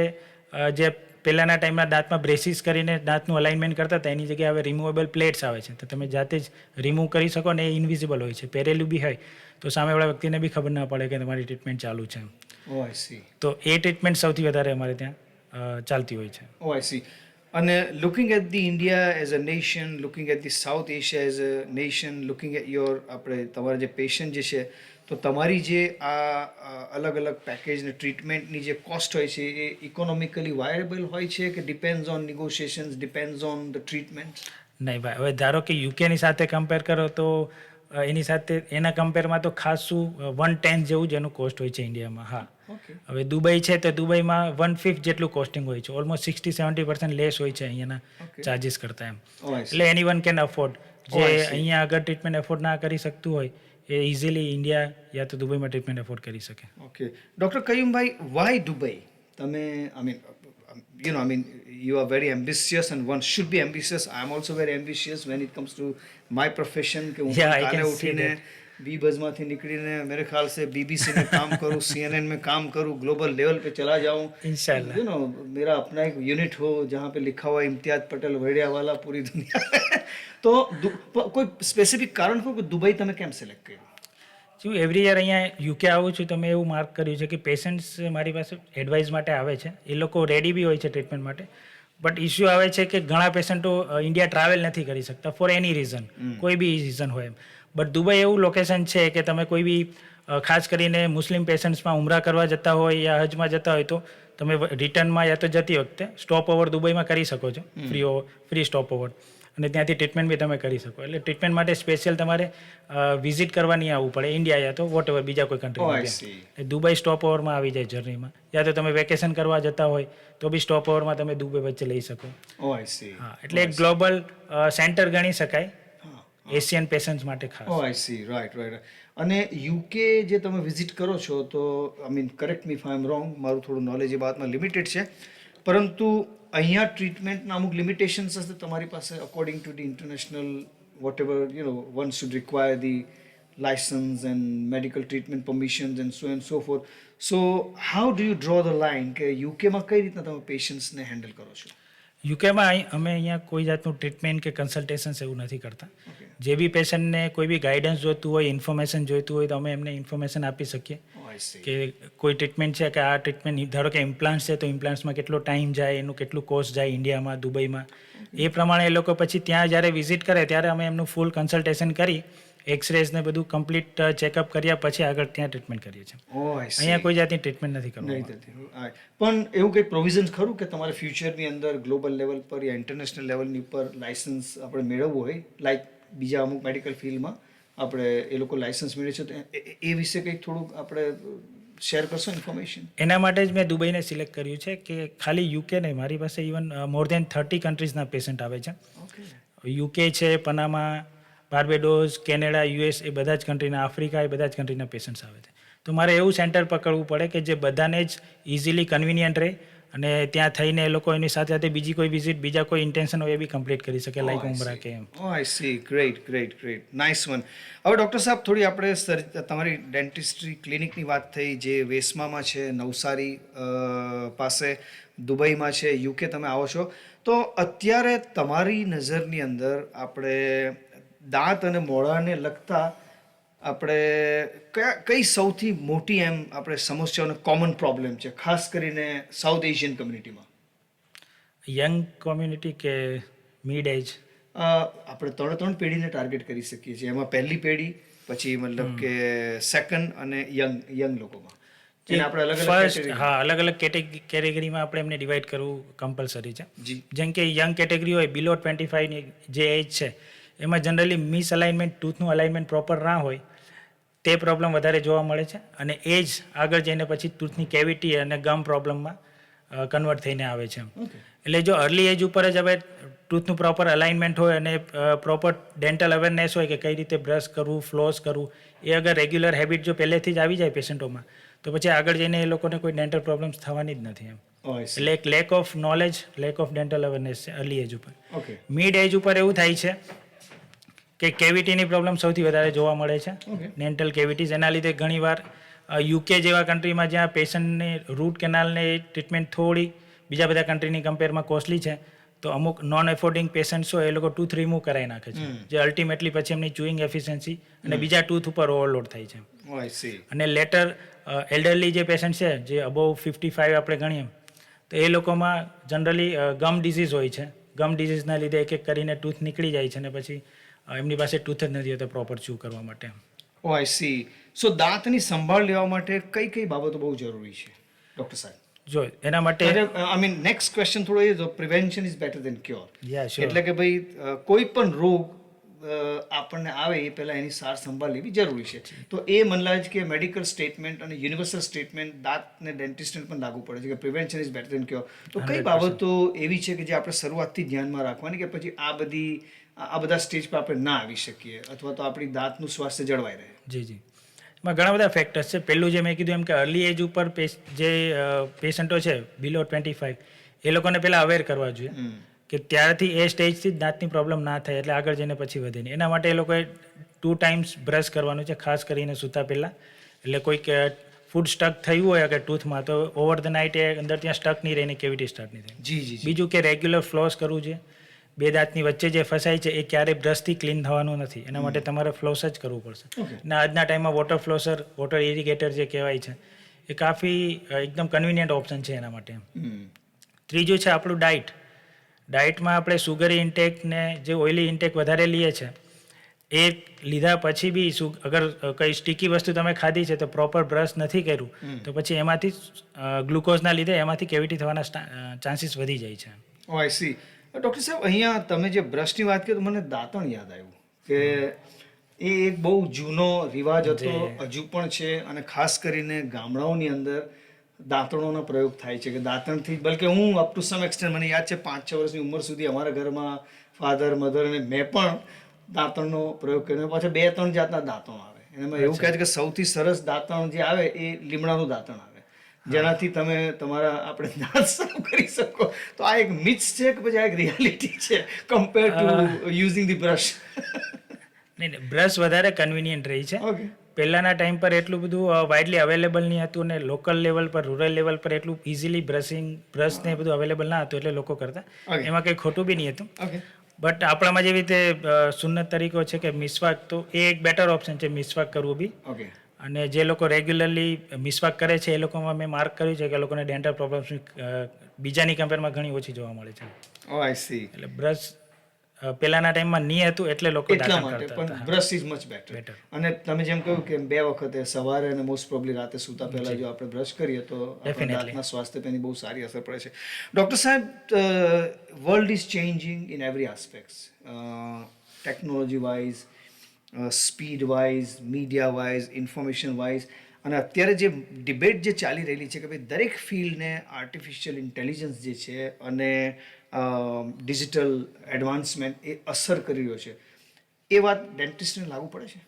જે પહેલાંના ટાઈમમાં દાંતમાં બ્રેસીસ કરીને દાંતનું અલાઇનમેન્ટ કરતા હતા, એની જગ્યાએ હવે રિમૂવેબલ પ્લેટ્સ આવે છે, તો તમે જાતે જ રિમૂવ કરી શકો ને એ ઇન્વિઝિબલ હોય છે. પહેરેલું બી હોય તો સામેવાળા વ્યક્તિને બી ખબર ના પડે કે તમારી ટ્રીટમેન્ટ ચાલુ છે.
Oh I C.
તો એ ટ્રીટમેન્ટ સૌથી વધારે અમારે ત્યાં ચાલતી હોય છે.
Oh I see. અને looking at the India as a nation, looking at the South Asia as a nation, looking at your આપણે તમારા જે પેશન્ટ જે છે, તો તમારી જે આ અલગ અલગ પેકેજ ને ટ્રીટમેન્ટની જે કોસ્ટ હોય છે એ ઇકોનોમિકલી વાયરેબલ હોય છે કે depends on negotiations, depends on the treatment?
નહીં ભાઈ, હવે ધારો કે યુકેની સાથે કમ્પેર કરો તો એની સાથે એના કમ્પેરમાં તો ખાસું 1/10 જેવું જ એનું કોસ્ટ હોય છે ઇન્ડિયામાં. હા,
ઓકે.
હવે દુબઈ છે તો દુબઈમાં 1/5 જેટલું કોસ્ટિંગ હોય છે, ઓલમોસ્ટ 60-70% લેસ હોય છે અહીંયાના
Okay.
ચાર્જીસ કરતાં એમ.
ઓ આઈ સી.
એટલે any one can afford.
Oh,
જે
I see.
અહીંયા આગળ ટ્રીટમેન્ટ એફોર્ડ ના કરી શકતું હોય એ ઇઝીલી ઇન્ડિયા યા તો દુબઈમાં ટ્રીટમેન્ટ એફોર્ડ કરી શકે.
ઓકે. Doctor કયુમભાઈ, Y Dubai? તમે I mean, you are very ambitious and one should be ambitious. I am also very ambitious when it comes to my profession. कि
Yeah, I
काले
can see
उठीने B बज माथी निकलीने मेरे ख्याल से BBC में काम करूँ, CNN में काम करूँ, ग्लोबल लेवल पे चला जाऊँ.
इंशाल्लाह.
You know, मेरा अपना एक यूनिट हो जहाँ पे लिखा हुआ इम्तियाज पटेल वेड़िया वाला पूरी दुनिया. तो कोई स्पेसिफिक कारण हो कि दुबई તમે કેમ સિલેક્ટ કર્યું?
શું એવરી યર અહીંયા યુકે આવું છું તો મેં એવું માર્ક કર્યું છે કે પેશન્ટ્સ મારી પાસે એડવાઇસ માટે આવે છે, એ લોકો રેડી બી હોય છે ટ્રીટમેન્ટ માટે, બટ ઇસ્યુ આવે છે કે ઘણા પેશન્ટો ઇન્ડિયા ટ્રાવેલ નથી કરી શકતા ફોર એની રીઝન, કોઈ બી રીઝન હોય એમ. બટ દુબઈ એવું લોકેશન છે કે તમે કોઈ બી ખાસ કરીને મુસ્લિમ પેશન્ટ્સમાં ઉમરા કરવા જતા હોય યા હજમાં જતા હોય તો તમે રિટર્નમાં યા તો જતી વખતે સ્ટોપ ઓવર દુબઈમાં કરી શકો છો, ફ્રી સ્ટોપ ઓવર, અને ત્યાંથી ટ્રીટમેન્ટ બી તમે કરી શકો. એટલે ટ્રીટમેન્ટ માટે સ્પેશિયલ તમારે વિઝિટ કરવા નહીં આવવું પડે ઇન્ડિયા યા તો વોટ એવર બીજા કોઈ
Oh, I
કન્ટ્રીમાં.
see.
દુબઈ સ્ટોપ ઓવરમાં આવી જાય જર્નીમાં, યા તો તમે વેકેશન કરવા જતા હોય તો બી સ્ટોપ ઓવરમાં તમે દુબઈ વચ્ચે લઈ શકો.
Oh, I see.
હા, એટલે એક ગ્લોબલ સેન્ટર ગણી શકાય
હા.
એશિયન પેશન્ટ્સ માટે ખાસ.
ઓ આઈ સી. રાઈટ. અને યુકે જે તમે વિઝિટ કરો છો તો correct me if I M wrong, મારું થોડું નોલેજ એ બાબતમાં લિમિટેડ છે, પરંતુ અહીંયા ટ્રીટમેન્ટના અમુક લિમિટેશન્સ હશે તમારી પાસે according to the international whatever one should require the license and medical treatment permissions and so and so forth. So how do you draw the line કે યુકેમાં કઈ રીતના તમે પેશન્ટ્સને હેન્ડલ કરો છો?
યુકેમાં અમે અહીંયા કોઈ જાતનું ટ્રીટમેન્ટ કે કન્સલ્ટેશન્સ એવું નથી કરતા.
ઓકે.
જે બી પેશન્ટને કોઈ બી ગાઈડન્સ જોઈતું હોય, ઇન્ફોર્મેશન જોઈતું હોય તો અમે એમને ઇન્ફોર્મેશન આપી શકીએ
ઓ આઈ સી.
કે કોઈ ટ્રીટમેન્ટ છે કે આ ટ્રીટમેન્ટ, ધારો કે ઇમ્પ્લાન્ટ્સ છે તો ઇમ્પ્લાન્ટ્સમાં કેટલો ટાઈમ જાય, એનું કેટલું કોસ્ટ જાય ઇન્ડિયામાં, દુબઈમાં, એ પ્રમાણે એ લોકો પછી ત્યાં જ્યારે વિઝિટ કરે ત્યારે અમે એમનું ફૂલ કન્સલ્ટેશન કરી એક્સરેઝ ને બધું કમ્પ્લીટ ચેકઅપ કર્યા પછી આગળ ત્યાં ટ્રીટમેન્ટ કરીએ છીએ.
ઓ આઈ સી.
અહીંયા કોઈ જાતની ટ્રીટમેન્ટ નથી
નહીં
કરવાની.
થતી. પણ એવું કંઈ પ્રોવિઝન ખરું કે તમારે ફ્યુચરની અંદર ગ્લોબલ લેવલ પર યા ઇન્ટરનેશનલ લેવલની ઉપર લાઇસન્સ આપણે મેળવવું હોય, લાઈક બીજા અમુક મેડિકલ ફિલ્ડમાં આપણે એ લોકો લાઇસન્સ મેળવે છે, તો એ વિશે કંઈક થોડુંક આપણે શેર કરશો ઇન્ફોર્મેશન?
એના માટે જ મેં દુબઈને સિલેક્ટ કર્યું છે કે ખાલી યુકે નહીં, મારી પાસે ઇવન મોર દેન 30 કન્ટ્રીઝના પેશન્ટ આવે છે.
ઓકે.
યુકે છે, પનામા, બાર્બેડોસ, કેનેડા, યુએસ, એ બધા જ કન્ટ્રીના, આફ્રિકા, એ બધા જ કન્ટ્રીના પેશન્ટ્સ આવે છે. તો મારે એવું સેન્ટર પકડવું પડે કે જે બધાને જ ઇઝીલી કન્વિનિયન્ટ રહે અને ત્યાં થઈને એ લોકો એની સાથે સાથે બીજી કોઈ વિઝિટ, બીજા કોઈ ઇન્ટેન્શન હોય એ બી કમ્પ્લીટ કરી શકે, લાઈક ઉમરા કે એમ.
ઓ I C. Great. Nice one. હવે ડૉક્ટર સાહેબ, થોડી આપણે તમારી ડેન્ટિસ્ટ્રી ક્લિનિકની વાત થઈ જે વેસમામાં છે, નવસારી પાસે, દુબઈમાં છે, યુકે તમે આવો છો, તો અત્યારે તમારી નજરની અંદર આપણે દાંત અને મોઢાને લગતા આપણે કઈ સૌથી મોટી એમ આપણે સમસ્યાઓનો કોમન પ્રોબ્લેમ છે, ખાસ કરીને સાઉથ એશિયન કમ્યુનિટીમાં?
યંગ કોમ્યુનિટી કે મિડ એજ?
આપણે ત્રણ પેઢીને ટાર્ગેટ કરી શકીએ છીએ. એમાં પહેલી પેઢી, પછી મતલબ કે સેકન્ડ અને યંગ લોકોમાં જેને આપણે અલગ અલગ
ફર્સ્ટ, હા, અલગ અલગ કેટેગરીમાં આપણે એમને ડિવાઈડ કરવું કમ્પલસરી છે.
જી.
જેમ કે યંગ કેટેગરી હોય, બિલો 25 ની જે એજ છે, એમાં જનરલી મિસ અલાઇનમેન્ટ, ટૂથનું અલાઇનમેન્ટ પ્રોપર ના હોય તે પ્રોબ્લેમ વધારે જોવા મળે છે, અને એ જ આગળ જઈને પછી ટૂથની કેવિટી અને ગમ પ્રોબ્લેમમાં કન્વર્ટ થઈને આવે છે. એટલે જો અર્લી એજ ઉપર જ હવે ટૂથનું પ્રોપર અલાઇનમેન્ટ હોય અને પ્રોપર ડેન્ટલ અવેરનેસ હોય કે કઈ રીતે બ્રશ કરવું, ફ્લોસ કરવું, એ અગર રેગ્યુલર હેબિટ જો પહેલેથી જ આવી જાય પેશન્ટોમાં તો પછી આગળ જઈને એ લોકોને કોઈ ડેન્ટલ પ્રોબ્લેમ્સ થવાની જ નથી એમ. એટલે એક lack of knowledge, lack of dental awareness છે અર્લી એજ ઉપર.
ઓકે.
મિડ એજ ઉપર એવું થાય છે કે કેવિટીની પ્રોબ્લેમ સૌથી વધારે જોવા મળે છે,
Okay.
ડેન્ટલ કેવિટીઝ. એના લીધે ઘણીવાર યુકે જેવા કન્ટ્રીમાં જ્યાં પેશન્ટને રૂટ કેનાલને ટ્રીટમેન્ટ થોડી બીજા બધા કન્ટ્રીની કમ્પેરમાં કોસ્ટલી છે, તો અમુક નોન એફોર્ડિંગ પેશન્ટ્સ હોય એ લોકો ટૂથ રિમૂવ કરાવી નાખે છે, જે અલ્ટિમેટલી પછી એમની ચુઈંગ એફિશિયન્સી અને બીજા ટૂથ ઉપર ઓવરલોડ થાય છે.
Oh, I see.
અને લેટર એલ્ડરલી જે પેશન્ટ છે, જે અબોવ 55 આપણે ગણીએ, તો એ લોકોમાં જનરલી ગમ ડિઝીઝ હોય છે. ગમ ડિઝીઝના લીધે એક એક કરીને ટૂથ નીકળી જાય છે અને પછી એમની પાસે ટૂથ જ નથી હોતા પ્રોપર ચૂ કરવા માટે.
Oh, I see. સો દાંતની સંભાળ લેવા માટે કઈ કઈ બાબતો બહુ જરૂરી છે ડૉક્ટર સાહેબ?
જો એના માટે
આઈ મીન નેક્સ્ટ ક્વેશ્ચન થોડો એ તો prevention is better than cure.
Yeah, sure.
એટલે કે ભાઈ કોઈ પણ રોગ આપણને આવે એ પહેલાં એની સાર સંભાળ લેવી જરૂરી છે. તો એ મને લાગે છે કે મેડિકલ સ્ટેટમેન્ટ અને યુનિવર્સલ સ્ટેટમેન્ટ દાંતને ડેન્ટિસ્ટને પણ લાગુ પડે છે કે prevention is better than cure. તો કઈ
100%.
બાબતો એવી છે કે જે આપણે શરૂઆતથી ધ્યાનમાં રાખવાની કે પછી આ બધા સ્ટેજ પર આપણે ના આવી શકીએ અથવા તો આપણી દાંતનું સ્વાસ્થ્ય જળવાઈ રહે?
જી એમાં ઘણા બધા ફેક્ટર્સ છે. પહેલું જે મેં કીધું એમ કે અર્લી એજ ઉપર જે પેશન્ટો છે બિલો 25, એ લોકોને પહેલાં અવેર કરવા જોઈએ કે ત્યારથી એ સ્ટેજથી જ દાંતની પ્રોબ્લેમ ના થાય, એટલે આગળ જઈને પછી વધે નહીં. એના માટે એ લોકોએ 2 times બ્રશ કરવાનું છે, ખાસ કરીને સૂતા પહેલાં. એટલે કોઈક ફૂડ સ્ટક થયું હોય કે ટૂથમાં, તો ઓવર ધ નાઇટ એ અંદર ત્યાં સ્ટક નહીં રહીને કેવિટી સ્ટાર્ટ નહીં થાય.
જી.
બીજું કે રેગ્યુલર ફ્લોસ કરવું જોઈએ. બે દાંતની વચ્ચે જે ફસાય છે એ ક્યારેય બ્રશથી ક્લીન થવાનું નથી, એના માટે તમારે ફ્લોસ જ કરવું પડશે. અને આજના ટાઈમમાં વોટર ફ્લોસર, વોટર ઇરિગેટર જે કહેવાય છે, એ કાફી એકદમ કન્વિનિયન્ટ ઓપ્શન છે એના માટે. ત્રીજું છે આપણું ડાયટમાં આપણે સુગરી ઇન્ટેક ને જે ઓઇલી ઇન્ટેક વધારે લઈએ છે, એ લીધા પછી બી અગર કંઈ સ્ટીકી વસ્તુ તમે ખાધી છે તો પ્રોપર બ્રશ નથી કર્યું, તો પછી એમાંથી ગ્લુકોઝના લીધે એમાંથી કેવિટી થવાના ચાન્સીસ વધી જાય છે.
Oh I C. ડૉક્ટર સાહેબ, અહીંયા તમે જે બ્રશની વાત કરી તો મને દાંતણ યાદ આવ્યું કે એ એક બહુ જૂનો રિવાજ હતો, હજુ પણ છે, અને ખાસ કરીને ગામડાઓની અંદર દાંતણોનો પ્રયોગ થાય છે કે દાંતણથી, બલકે હું અપ ટુ સમ એક્સટેન્ટ મને યાદ છે 5-6 વર્ષની ઉંમર સુધી અમારા ઘરમાં ફાધર, મધર અને મેં પણ દાંતણનો પ્રયોગ કર્યો. પાછા 2-3 જાતના દાંતણ આવે. એમાં એવું કહે છે કે સૌથી સરસ દાંતણ જે આવે એ લીમડાનું દાંતણ આવે, જેનાથી તમે તમારા આપણે દાંત સાફ કરી શકો. તો આ એક મિથ છે કે પછી આ એક રિયાલિટી છે compare to using the brush?
નહીં, બ્રશ વધારે કન્વિનિયન્ટ રહી છે.
ઓકે.
પહેલાંના ટાઈમ પર એટલું બધું વાઇડલી અવેલેબલ નહીં હતું, અને લોકલ લેવલ પર, રૂરલ લેવલ પર એટલું ઇઝીલી બ્રશ ને બધું અવેલેબલ ના હતું, એટલે લોકો કરતા. એમાં કંઈ ખોટું બી નહીં હતું.
ઓકે.
બટ આપણામાં જેવી રીતે સુન્નત તરીકો છે કે મિસવાક, તો એ એક બેટર ઓપ્શન છે મિસવાક કરવું બી.
ઓકે.
અને જે લોકો રેગ્યુલરલી મિસવાક કરે છે એ લોકોમાં મેં માર્ક કર્યું છે કે લોકોને ડેન્ટલ પ્રોબ્લેમ્સ બીજાની કમ્પેરમાં ઘણી ઓછી જોવા મળે છે.
Oh I C.
એટલે બ્રશ પહેલાના ટાઈમમાં નહીં હતું એટલે લોકો
એટલા
દાંતણ
માટે
કરતા
પણ
હતા.
Brush is much better. અને તમે જેમ કહ્યું કે 2 વખતે સવારે અને મોસ્ટ પ્રોબ્લી રાતે સૂતા પહેલા જો આપણે બ્રશ કરીએ તો આપણા દાંતના સ્વાસ્થ્ય પર એની બહુ સારી અસર પડે છે. ડૉક્ટર સાહેબ, world is changing in every aspects, technology wise, speed wise, media wise, information wise. અને અત્યારે જે ડિબેટ જે ચાલી રહેલી છે કે ભાઈ દરેક ફિલ્ડને આર્ટિફિશિયલ ઇન્ટેલિજન્સ જે છે અને ડિજિટલ એડવાન્સમેન્ટ એ અસર કરી રહ્યો છે, એ વાત ડેન્ટિસ્ટને લાગુ પડે છે?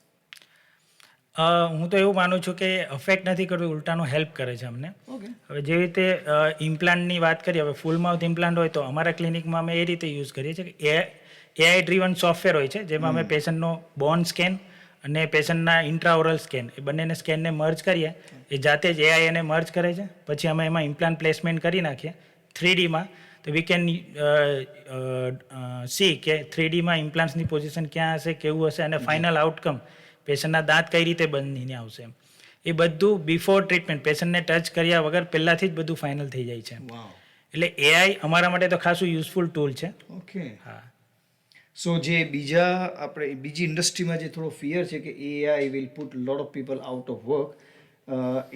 હું તો એવું માનું છું કે અફેક્ટ નથી કરતું, ઉલટાનું હેલ્પ કરે છે અમને.
ઓકે.
હવે જેવી રીતે ઇમ્પ્લાન્ટની વાત કરીએ, હવે ફૂલ માઉથ ઇમ્પ્લાન્ટ હોય તો અમારા ક્લિનિકમાં અમે એ રીતે યુઝ કરીએ છીએ કે એઆઈ ડ્રીવન સોફ્ટવેર હોય છે, જેમાં અમે પેશન્ટનો બોન સ્કેન અને પેશન્ટના ઇન્ટ્રાઓરલ સ્કેન, એ બંનેને સ્કેનને મર્જ કરીએ, એ જાતે જ એઆઈ એને મર્જ કરે છે. પછી અમે એમાં ઇમ્પ્લાન્ટ પ્લેસમેન્ટ કરી નાખીએ 3Dમાં, તો વી કેન સી કે 3Dમાં ઇમ્પ્લાન્ટ્સની પોઝિશન ક્યાં હશે, કેવું હશે, અને ફાઇનલ આઉટકમ પેશન્ટના દાંત કઈ રીતે બનીને આવશે, એ બધું બિફોર ટ્રીટમેન્ટ પેશન્ટને ટચ કર્યા વગર પહેલાંથી જ બધું ફાઇનલ થઈ જાય છે. એટલે એઆઈ અમારા માટે તો ખાસું યુઝફુલ ટૂલ છે.
ઓકે.
હા.
સો જે બીજી ઇન્ડસ્ટ્રીમાં જે થોડો ફિયર છે કે AI will put lot of people out of work,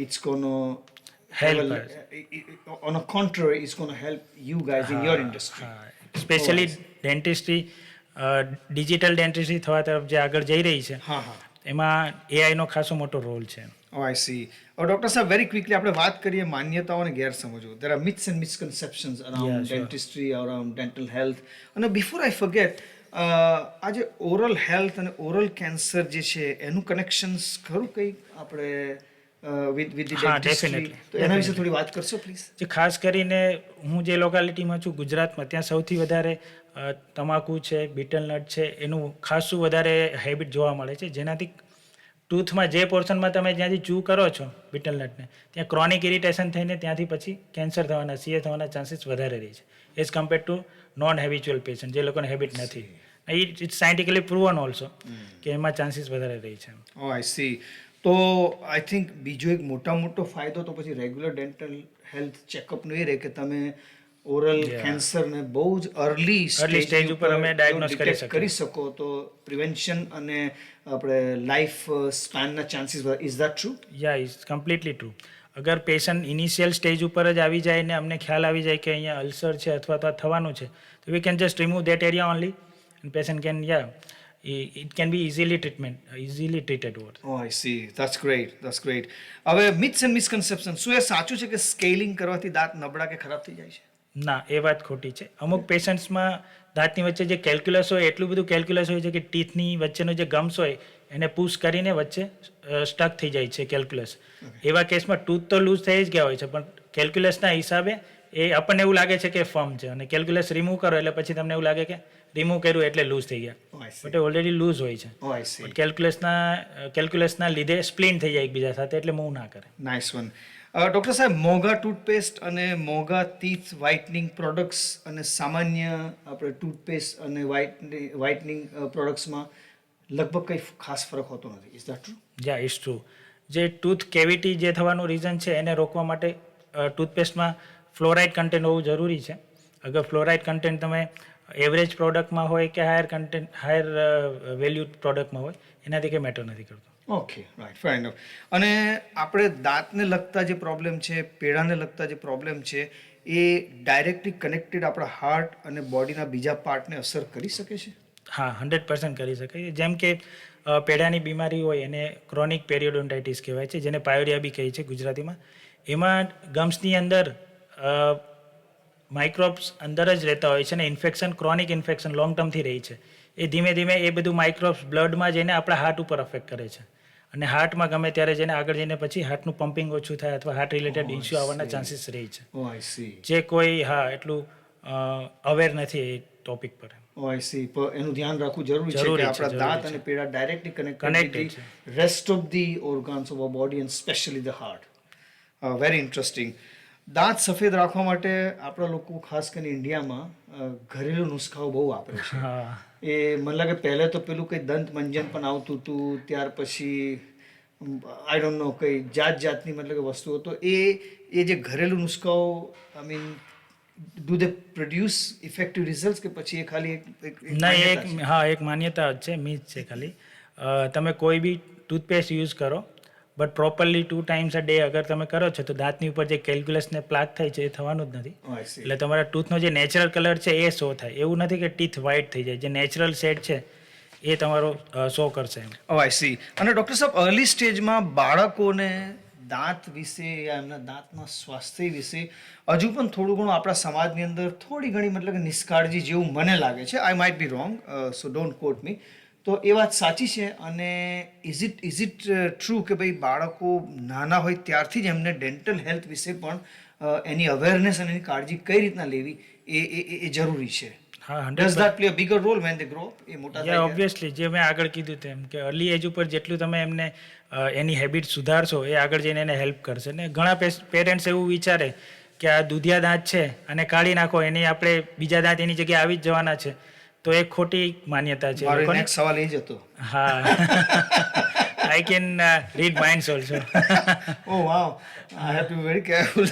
it's gonna on a contrary, it's going to help you guys in your industry.
Specially dentistry, digital dentistry થવા તરફ જે આગળ જઈ રહી છે, એમાં એઆઈનો ખાસો મોટો રોલ છે.
Oh, I see. ડૉક્ટર સાહેબ, વેરી ક્વિકલી આપણે વાત કરીએ માન્યતાઓ અને ગેરસમજો. There are myths and misconceptions around dentistry, around dental health. અને બિફોર આઈ ફર્ગેટ, આજે ઓરલ હેલ્થ અને ઓરલ કેન્સર જે છે એનું કનેક્શન્સ ખરું કંઈ આપણે વિથ ડેન્ટિસ્ટ્રી, તો એના વિશે થોડી વાત કરશો પ્લીઝ?
જે ખાસ કરીને હું જે લોકાલિટીમાં છું ગુજરાતમાં, ત્યાં સૌથી વધારે તમાકુ છે, બીટલ નટ છે, એનું ખાસું વધારે હેબિટ જોવા મળે છે, જેનાથી ટૂથમાં જે પોર્શનમાં તમે જ્યાંથી ચૂ કરો છો બીટલ નટને ત્યાં ક્રોનિક ઇરિટેશન થઈને ત્યાંથી પછી કેન્સર થવાના સીએ થવાના ચાન્સીસ વધારે રહે છે as compare two non habitual patient જે લોકોને હેબિટ નથી. ઇટ્સ સાયન્ટિફિકલી પ્રૂવન ઓલ્સો કે એમાં ચાન્સીસ વધારે રહે છે.
Oh I C. તો આઈ થિંક બીજો એક મોટો ફાયદો તો પછી રેગ્યુલર ડેન્ટલ હેલ્થ ચેકઅપનો એ રહે કે તમે ઓરલ કેન્સરને બહુ જ અર્લી
સ્ટેજ ઉપર અમે ડાયગ્નોઝ
કરી શકો તો પ્રિવેન્શન અને આપણે લાઈફ સ્પાનના chances is that true?
Yeah is completely true. અગર પેશન્ટ ઇનિશિયલ સ્ટેજ ઉપર જ આવી જાય ને અમને ખ્યાલ આવી જાય કે અહીંયા અલ્સર છે અથવા તો આ થવાનું છે તો we can just remove that area only and patient can it can be easily treated over.
Oh, I see. That's great. હવે myths and misconceptions, શું એ સાચું છે કે સ્કેલિંગ કરવાથી દાંત નબળા કે ખરાબ થઈ જાય છે?
ના, એ વાત ખોટી છે. અમુક પેશન્ટ્સમાં દાંતની વચ્ચે જે કેલ્ક્યુલસ હોય એટલું બધું કેલ્ક્યુલસ હોય છે કે ટીથની વચ્ચેનો જે ગમ્સ હોય એને પુશ કરીને વચ્ચે સ્ટક થઈ જાય છે કેલ્ક્યુલસ. એવા કેસમાં ટૂથ તો લૂઝ થઈ જ ગયા હોય છે પણ કેલ્ક્યુલસના હિસાબે એ આપણને એવું લાગે છે કે ફર્મ છે અને કેલ્ક્યુલસ રિમૂવ કરો એટલે પછી તમને એવું લાગે કે રિમૂવ કર્યું એટલે લૂઝ થઈ ગયા બટ એ ઓલરેડી લૂઝ હોય છે. કેલ્ક્યુલસના લીધે સ્પ્લિન થઈ જાય એકબીજા સાથે એટલે મૂવ ના કરે.
Nice one. ડૉક્ટર સાહેબ, મોંઘા ટૂથપેસ્ટ અને મોંઘા ટીથ વ્હાઇટનિંગ પ્રોડક્ટ્સ અને સામાન્ય આપણે ટૂથપેસ્ટ અને વ્હાઇટનિંગ પ્રોડક્ટ્સમાં લગભગ કંઈ ખાસ ફરક હોતો નથી. Is that true?
Yeah is true. જે ટૂથ કેવિટી જે થવાનું રીઝન છે એને રોકવા માટે ટૂથપેસ્ટમાં ફ્લોરાઇડ કન્ટેન્ટ હોવું જરૂરી છે. અગર ફ્લોરાઇડ કન્ટેન્ટ તમે એવરેજ પ્રોડક્ટમાં હોય કે હાયર વેલ્યુ પ્રોડક્ટમાં હોય એનાથી કંઈ મેટર નથી કરતો.
Okay, right, fine enough. અને આપણે દાંતને લગતા જે પ્રોબ્લેમ છે, પેઢાને લગતા જે પ્રોબ્લેમ છે એ ડાયરેક્ટલી કનેક્ટેડ આપણા હાર્ટ અને બોડીના બીજા પાર્ટને અસર કરી શકે છે?
હા, 100% કરી શકે. જેમ કે પેઢાની બીમારી હોય એને ક્રોનિક પેરિયોડોન્ટાઇટિસ કહેવાય છે, જેને પાયોરિયા બી કહે છે ગુજરાતીમાં. એમાં ગમ્સની અંદર માઇક્રોબ્સ અંદર જ રહેતા હોય છે અને ઇન્ફેક્શન, ક્રોનિક ઇન્ફેક્શન લોંગ ટર્મથી રહી છે. એ ધીમે ધીમે એ બધું માઇક્રોબ્સ બ્લડમાં જઈને આપણા હાર્ટ ઉપર અફેક્ટ કરે છે અને હાર્ટમાં ગમે ત્યારે જઈને આગળ જઈને પછી હાર્ટનું પમ્પિંગ ઓછું થાય અથવા હાર્ટ રિલેટેડ ઇસ્યુ આવવાના ચાન્સીસ રહે છે. જે કોઈ એટલું અવેર નથી એ ટોપિક પર.
I see. એનું ધ્યાન રાખવું જરૂરી છે કે આપણા દાંત અને પેઢા directly connected rest of the organs of a body and specially the heart. Very interesting. દાંત સફેદ રાખવા માટે આપણા લોકો ખાસ કરીને ઇન્ડિયામાં ઘરેલું નુસ્ખાઓ બહુ વાપરે છે. એ મને લાગે પહેલે તો પેલું કંઈ દંત મંજન પણ આવતું હતું, ત્યાર પછી આઈ ડોન્ટ નો કંઈ જાતની મતલબ કે વસ્તુઓ. તો એ જે ઘરેલું નુસ્ખાઓ I mean do they produce effective result કે પછી એ ખાલી
એક માન્યતા જ છે, મીથ છે ખાલી. તમે કોઈ બી ટૂથપેસ્ટ યુઝ કરો but properly 2 times a day અગર તમે કરો છો તો દાંતની ઉપર જે કેલ્ક્યુલસને પ્લાક થાય છે એ થવાનું જ નથી. એટલે તમારા ટૂથનો જે નેચરલ કલર છે એ શો થાય. એવું નથી કે ટીથ વ્હાઇટ થઈ જાય. જે નેચરલ શેડ છે એ તમારો શો કરશે.
આઈ સી. અને ડૉક્ટર સાહેબ, અર્લી સ્ટેજમાં બાળકોને દાંત વિશે યા એમના દાંતના સ્વાસ્થ્ય વિશે હજુ પણ થોડું ઘણું આપણા સમાજની અંદર થોડી ઘણી મતલબ કે નિષ્કાળજી જેવું મને લાગે છે. I might be wrong, so don't quote me. તો એ વાત સાચી છે? અને ઇઝ ઇટ ટ્રુ કે ભાઈ બાળકો નાના હોય ત્યારથી જ એમને ડેન્ટલ હેલ્થ વિશે પણ એની અવેરનેસ અને એની કાળજી કઈ રીતના લેવી એ જરૂરી છે?
હા,
does that play a bigger role when they grow up? એ મોટા થાય
ઓબ્વિયસલી, જે મેં આગળ કીધું તેમ કે અર્લી એજ ઉપર જેટલું તમે એમને એની હેબિટ સુધારશો એ આગળ જઈને એને હેલ્પ કરશે. ને ઘણા પેરેન્ટ્સ એવું વિચારે કે આ દૂધિયા દાંત છે અને કાઢી નાખો, એની આપણે બીજા દાંત એની જગ્યાએ આવી જ જવાના છે. તો એક ખોટી માન્યતા છે.
મારો નેક્સ્ટ સવાલ એ જ હતો.
હા, I can read minds also.
Oh wow, I have to be very careful.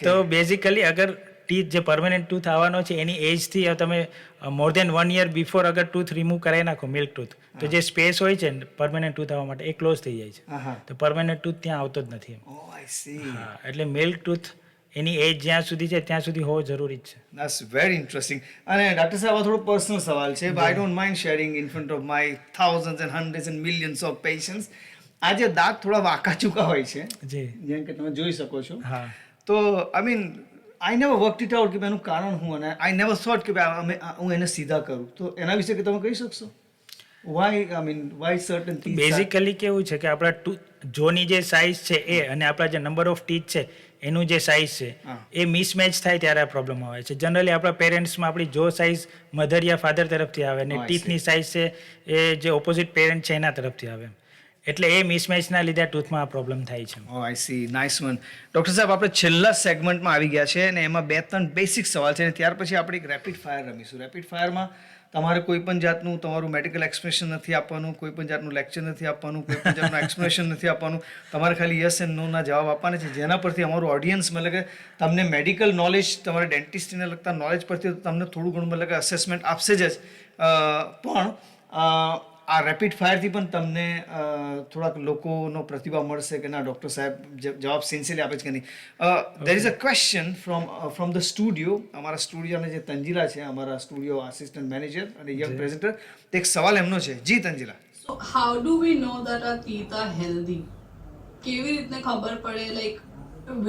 તો બેઝિકલી અગર ટીથ જે પરમેનન્ટ ટૂથ આવવાનો છે એની એજથી તમે મોર દેન 1 year બિફોર અગર ટૂથ રિમૂવ કરાવી નાખો, મિલ્ક ટૂથ, તો જે સ્પેસ હોય છે પરમેનન્ટ ટૂથ આવવા માટે એ ક્લોઝ થઈ જાય છે. તો પરમેનન્ટ ટૂથ ત્યાં આવતો જ નથી. હા, એટલે મિલ્ક ટૂથ એની એજ જ્યાં સુધી છે ત્યાં સુધી હોવો જરૂરી જ છે.
That's very interesting. અને ડૉક્ટર સાહેબ, આ થોડો પર્સનલ સવાલ છે, I don't mind sharing in front of my thousands and hundreds and millions of patients. આજે દાંત થોડા વાંકા ચૂકા હોય છે, જેમ કે તમે જોઈ શકો છો. તો I mean I never worked it out કે એનું કારણ હું, અને આઈ નેવર થોટ કે હું એને સીધા કરું. તો એના વિશે કે તમે કહી શકશો? વાય સર્ટન
બેઝિકલી કેવું છે કે આપણા જોની જે સાઇઝ છે એ અને આપણા જે નંબર ઓફ ટીથ છે એનું જે સાઇઝ છે એ મિસમેચ થાય ત્યારે આ પ્રોબ્લેમ આવે છે. જનરલી આપણા પેરેન્ટ્સમાં આપણી જો સાઇઝ મધર યા ફાધર તરફથી આવે અને ટીથની સાઇઝ છે એ જે ઓપોઝિટ પેરેન્ટ છે એના તરફથી આવે, એટલે એ મિસમેચના લીધે આ ટૂથમાં આ પ્રોબ્લેમ થાય છે.
Oh I C, nice one. Doctor સાહેબ, આપણે છેલ્લા સેગમેન્ટમાં આવી ગયા છે અને એમાં 2-3 બેસિક સવાલ છે અને ત્યાર પછી આપણે એક રેપિડ ફાયર રમીશું. રેપિડ ફાયરમાં તમારે કોઈ પણ જાતનું તમારું મેડિકલ એક્સપ્રેશન નથી આપવાનું, કોઈ પણ જાતનું લેક્ચર નથી આપવાનું, કોઈ પણ જાતનું એક્સપ્લેનેશન નથી આપવાનું. તમારે ખાલી યસ એન્ડ નો ના જવાબ આપવાના છે, જેના પરથી અમારું ઓડિયન્સ મતલબ કે તમને મેડિકલ નોલેજ, તમારે ડેન્ટિસ્ટને લગતા નોલેજ પરથી તમને થોડું ઘણું મતલબ કે અસેસમેન્ટ આપશે જ. પણ આ રેપિડ ફાયરથી પણ તમને થોડાક લોકોનો પ્રતિભાવ મળશે કે ના ડૉક્ટર સાહેબ જવાબ સિન્સિયરલી આપે છે કે નહીં. There is a question from the studio. અમારા સ્ટુડિયોના જે તંજીલા છે, અમારા સ્ટુડિયો આસિસ્ટન્ટ મેનેજર અને યંગ પ્રેઝન્ટર, એક સવાલ એમનો છે. જી તંજીલા.
So how do we know that our teeth are healthy? કેવી રીતને ખબર પડે, like